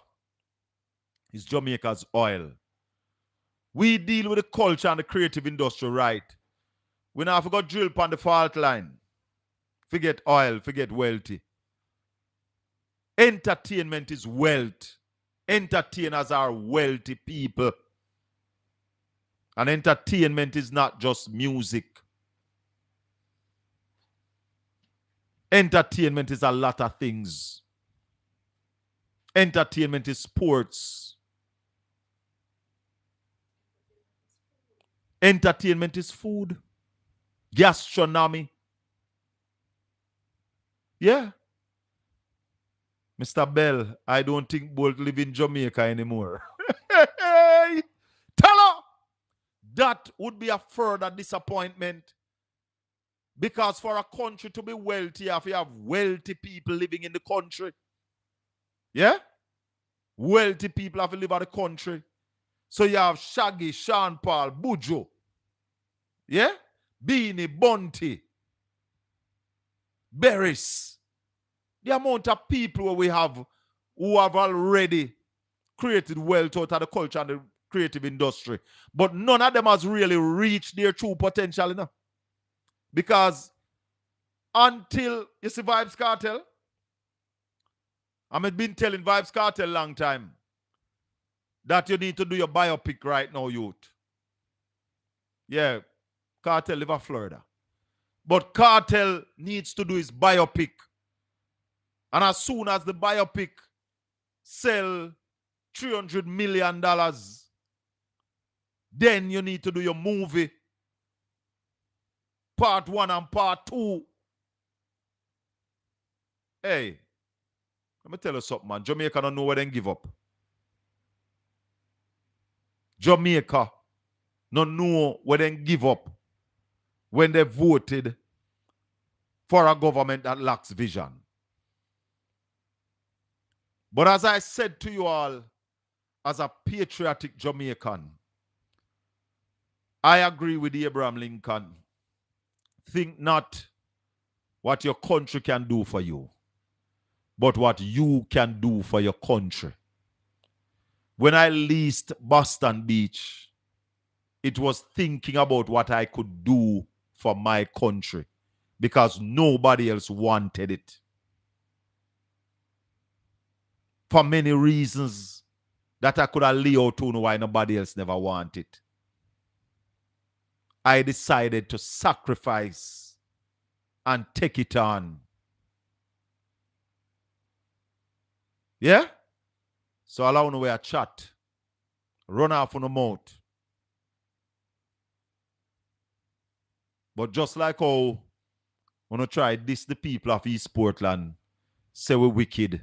is Jamaica's oil. We deal with the culture and the creative industry right. We now have got drill upon the fault line. Forget oil, forget wealthy. Entertainment is wealth. Entertainers are wealthy people. And entertainment is not just music. Entertainment is a lot of things. Entertainment is sports. Entertainment is food. Gastronomy. Yeah. Mr. Bell, I don't think Bolt live in Jamaica anymore. Hey, tell her that would be a further disappointment. Because for a country to be wealthy, if you have wealthy people living in the country, yeah? Wealthy people have to live in the country. So you have Shaggy, Sean Paul, Bujo, yeah? Beanie, Bunty, Berries. The amount of people we have who have already created wealth out of the culture and the creative industry. But none of them has really reached their true potential, you know? Because until you see Vibes Cartel, I've been telling Vibes Cartel a long time that you need to do your biopic right now, youth. Yeah, Cartel live in Florida. But Cartel needs to do his biopic. And as soon as the biopic sell $300 million, then you need to do your movie. Part 1 and part 2. Hey, let me tell you something, man. Jamaica don't know where they give up. Jamaica don't know where they give up when they voted for a government that lacks vision. But as I said to you all, as a patriotic Jamaican, I agree with Abraham Lincoln. Think not what your country can do for you, but what you can do for your country. When I leased Boston Beach, it was thinking about what I could do for my country because nobody else wanted it. For many reasons that I could have laid out to know why nobody else never wanted it. I decided to sacrifice and take it on. Yeah? So allow no way a chat. Run off on the mouth. But just like how I want to try this, the people of East Portland say we're wicked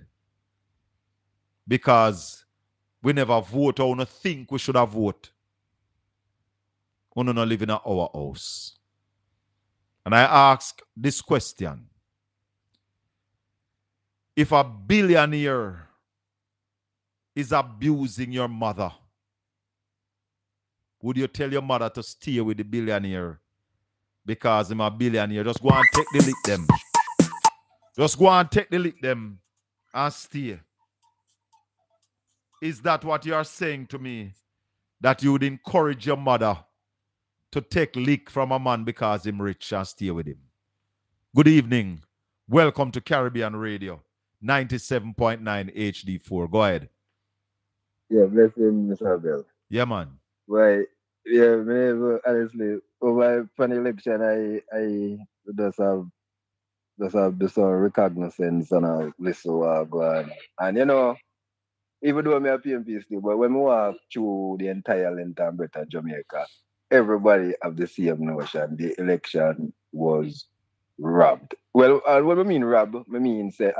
because we never vote or we think we should have voted. We don't live in our house. And I ask this question. If a billionaire is abusing your mother, would you tell your mother to stay with the billionaire because I'm a billionaire? Just go and take the lick them. Just go and take the lick them and stay. Is that what you are saying to me? That you would encourage your mother to take lick from a man because he's rich and stay with him? Good evening. Welcome to Caribbean Radio, 97.9 HD4. Go ahead. Yeah, bless him, Mr. Bell. Yeah, man. Right. Yeah, me, honestly, over for the election, I just have this recognizance and listen what go on. And you know, even though I'm a PMP still, but when we walk through the entire length and breadth of Jamaica, everybody have the same notion. The election was robbed. Well, what I mean robbed, I mean say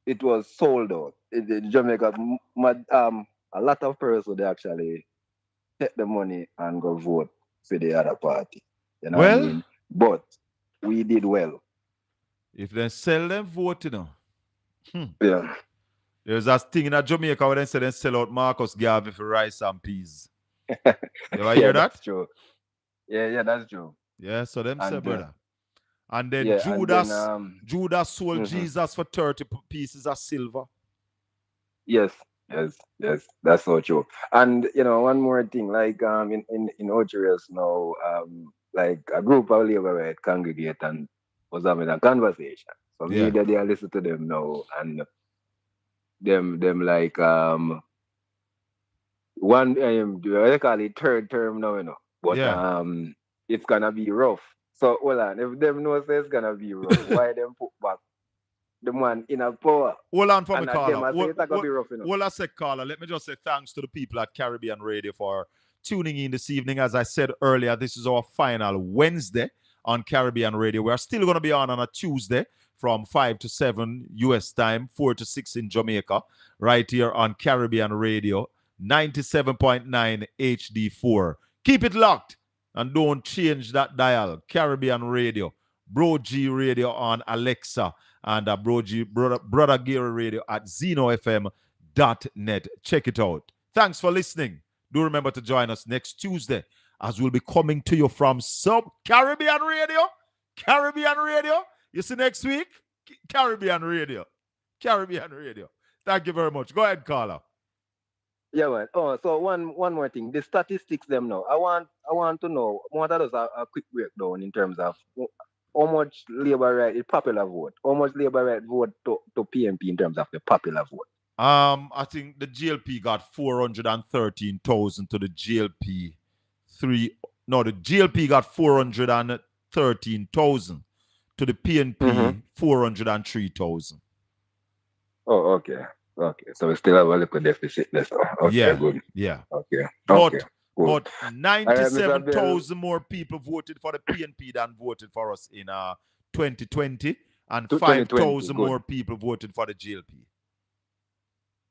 it was sold out. In Jamaica, a lot of persons they actually take the money and go vote for the other party. You know what I mean? But we did well. If they sell them vote, you know. Yeah. There's a thing in Jamaica where they say they sell out Marcus Garvey for rice and peas. You ever hear that? That's true. Yeah, that's true. Yeah, so them say, And, brother. And then yeah, Judas, and then, Judas sold Jesus for 30 pieces of silver. Yes, that's so true. And you know, one more thing, like in Ochiras now, like a group of labor right congregate and was having a conversation. So media they listen to them now and them like one they call it third term now, you know. But it's gonna be rough. So hold on, if them know say it's gonna be rough, why them put back the man in a power? Hold on for me, and caller. Hold a sec, caller. Let me just say thanks to the people at Caribbean Radio for tuning in this evening. As I said earlier, this is our final Wednesday on Caribbean Radio. We are still going to be on a Tuesday from 5 to 7 U.S. time, 4 to 6 in Jamaica, right here on Caribbean Radio, 97.9 HD4. Keep it locked and don't change that dial. Caribbean Radio, Bro G Radio on Alexa, and Brother Gary Radio at ZenoFM.net. Check it out. Thanks for listening. Do remember to join us next Tuesday as we'll be coming to you from some Caribbean Radio. Caribbean Radio. You see next week? Caribbean Radio. Caribbean Radio. Thank you very much. Go ahead, caller. Yeah, man. Oh, so one more thing. The statistics them now. I want to know. I want to do a quick breakdown in terms of how much Labour right is popular vote. How much Labour right vote to PNP in terms of the popular vote. I think the GLP got 413,000 to the GLP 3. No, the GLP got 413,000 to the PNP 403,000. Oh, okay. Okay. So we still have a little deficit there. Okay, yeah. Good. Yeah. Okay. But 97,000 more people voted for the PNP than voted for us in 2020, and 5,000 more people voted for the GLP.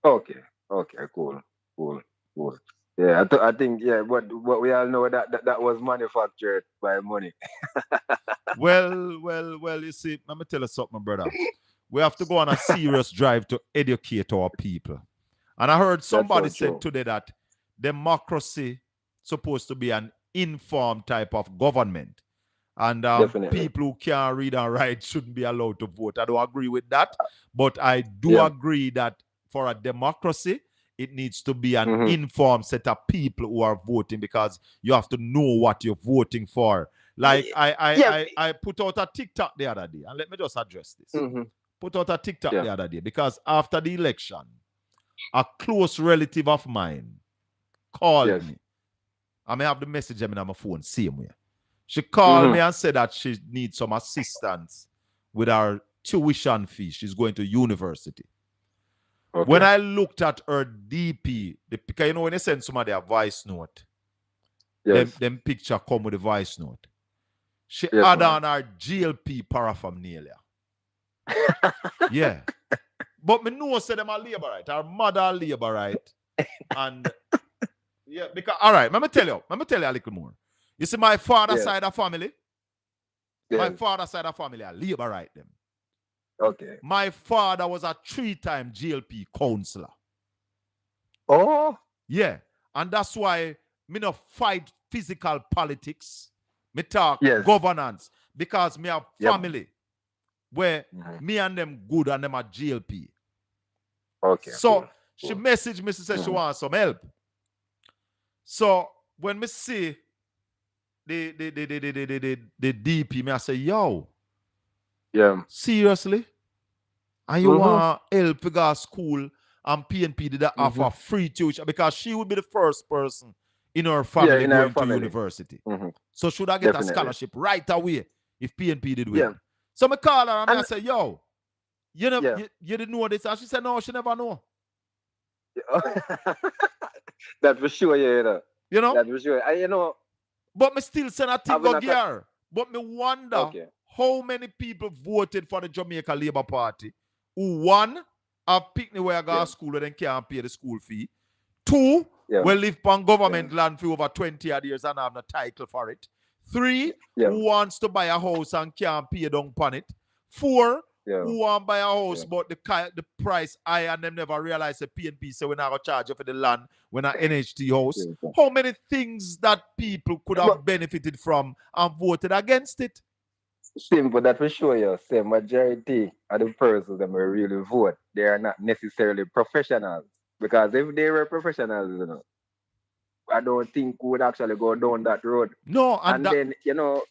Okay, cool. Yeah, I think but we all know that was manufactured by money. well, you see, let me tell you something, brother. We have to go on a serious drive to educate our people. And I heard somebody said today that democracy supposed to be an informed type of government. And people who can't read and write shouldn't be allowed to vote. I don't agree with that. But I do agree that for a democracy, it needs to be an informed set of people who are voting, because you have to know what you're voting for. Like I put out a TikTok the other day, and let me just address this. Put out a TikTok the other day, because after the election, a close relative of mine called me. I may have the message on my phone, same way. She called me and said that she needs some assistance with her tuition fee. She's going to university. Okay. When I looked at her DP, because you know when they send somebody a voice note, them picture come with a voice note. She had on her GLP paraphernalia. Yeah. But me know say them are laborite. Her mother are laborite. And yeah, because all right, let me tell you a little more. You see, my father's side of family, my father's side of family are laborite them. Okay. My father was a 3-time GLP counselor. Oh. Yeah. And that's why me not fight physical politics. Me talk governance. Because me have family where me and them good and them are GLP. Okay. So she messaged me, she said she wants some help. So when me see the DP, me I say, yo. Yeah. Seriously? And you want help to go to school, and PNP did offer free tuition, because she would be the first person in her family going to university. So should I get a scholarship right away if PNP did win? So I call her and I say, yo, you didn't know this? And she said, no, she never know. That for sure, yeah. You know? That's for sure. But me still send a thing go gear. But me wonder Okay. how many people voted for the Jamaica Labour Party who, one, have picnic where I go to school and then can't pay the school fee. Two, will live on government land for over 20 odd years and have no title for it. Three, who wants to buy a house and can't pay down upon it. Four, who want to buy a house but the price high and them never realize the PNP say we're not going to charge you for the land when an NHT house. How many things that people could have benefited from and voted against it? Simple, that for sure, yes. The majority of the persons that will really vote, they are not necessarily professionals. Because if they were professionals, I don't think we would actually go down that road. No, and then, the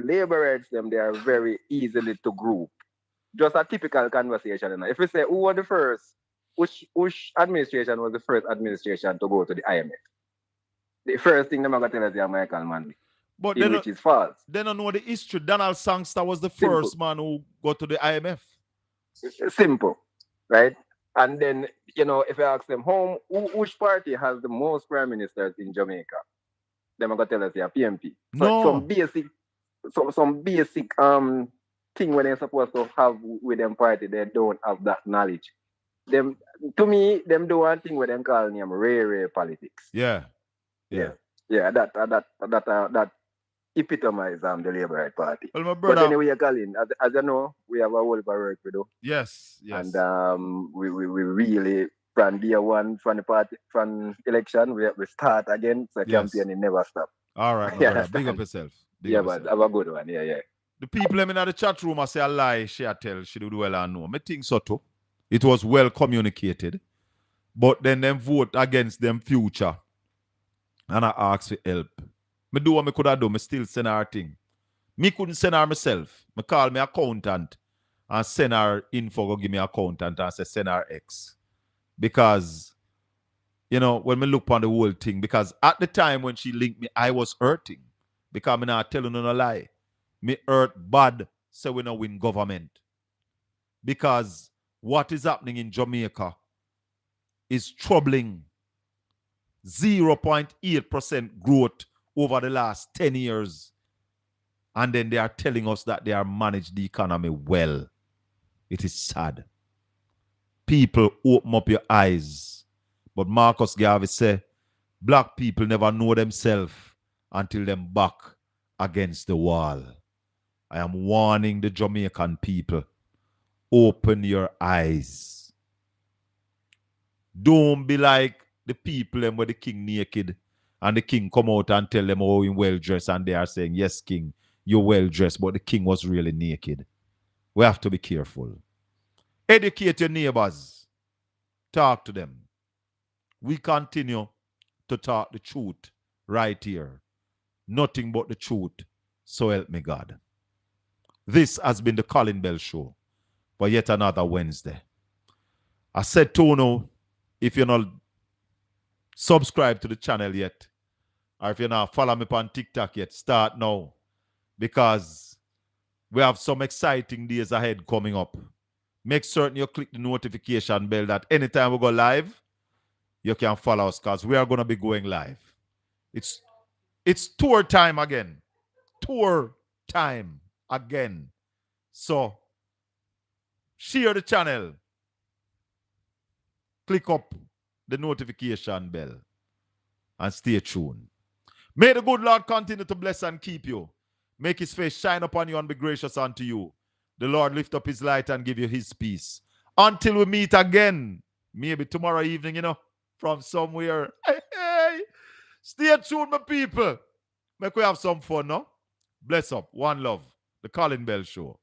laborers, they are very easily to group. Just a typical conversation. If we say, who was the first, which administration was the first administration to go to the IMF? The first thing they're going to tell us is Michael Manley. But which is false. They don't know the history. Donald Sangster was the first man who got to the IMF. Simple, right? And then, if I ask them, which party has the most prime ministers in Jamaica? They're going to tell us, PMP. So some basic thing when they're supposed to have with them party, they don't have that knowledge. To me, them do one thing with them calling them rare politics. Yeah. That epitomize the Labour Party. Well, my brother, but anyway, Colin, as you know, we have a whole lot of work to do. Yes. And we really, from day one, from the party, from election, we start again. So campaign never stop. All right, my brother. Big up yourself. But have a good one. Yeah. The people in the chat room, I say a lie, she tell, she do well and know. I think so too. It was well communicated. But then them vote against them future. And I ask for help. Me do what me could have done. Me still send her thing. Me couldn't send her myself. Me call me accountant and send her info, go give me accountant and say send her X. Because, when me look on the whole thing, because at the time when she linked me, I was hurting. Because me not telling no lie. Me hurt bad, so we no win government. Because what is happening in Jamaica is troubling. 0.8% growth over the last 10 years. And then they are telling us that they are managed the economy well. It is sad. People, open up your eyes. But Marcus Garvey said, black people never know themselves until them back against the wall. I am warning the Jamaican people. Open your eyes. Don't be like the people them where the king naked and the king come out and tell them, oh, you're well dressed, and they are saying, yes, king, you're well dressed, but the king was really naked. We have to be careful. Educate your neighbors. Talk to them. We continue to talk the truth right here. Nothing but the truth. So help me God. This has been the Colin Bell Show for yet another Wednesday. I said to you, if you're not subscribed to the channel yet, or if you're not follow me on TikTok yet, start now. Because we have some exciting days ahead coming up. Make certain you click the notification bell that anytime we go live, you can follow us because we are going to be going live. It's tour time again. Tour time again. So, share the channel. Click up the notification bell and stay tuned. May the good Lord continue to bless and keep you. Make his face shine upon you and be gracious unto you. The Lord lift up his light and give you his peace. Until we meet again, maybe tomorrow evening, from somewhere. Hey. Stay tuned, my people. Make we have some fun, no? Bless up. One love. The Colin Bell Show.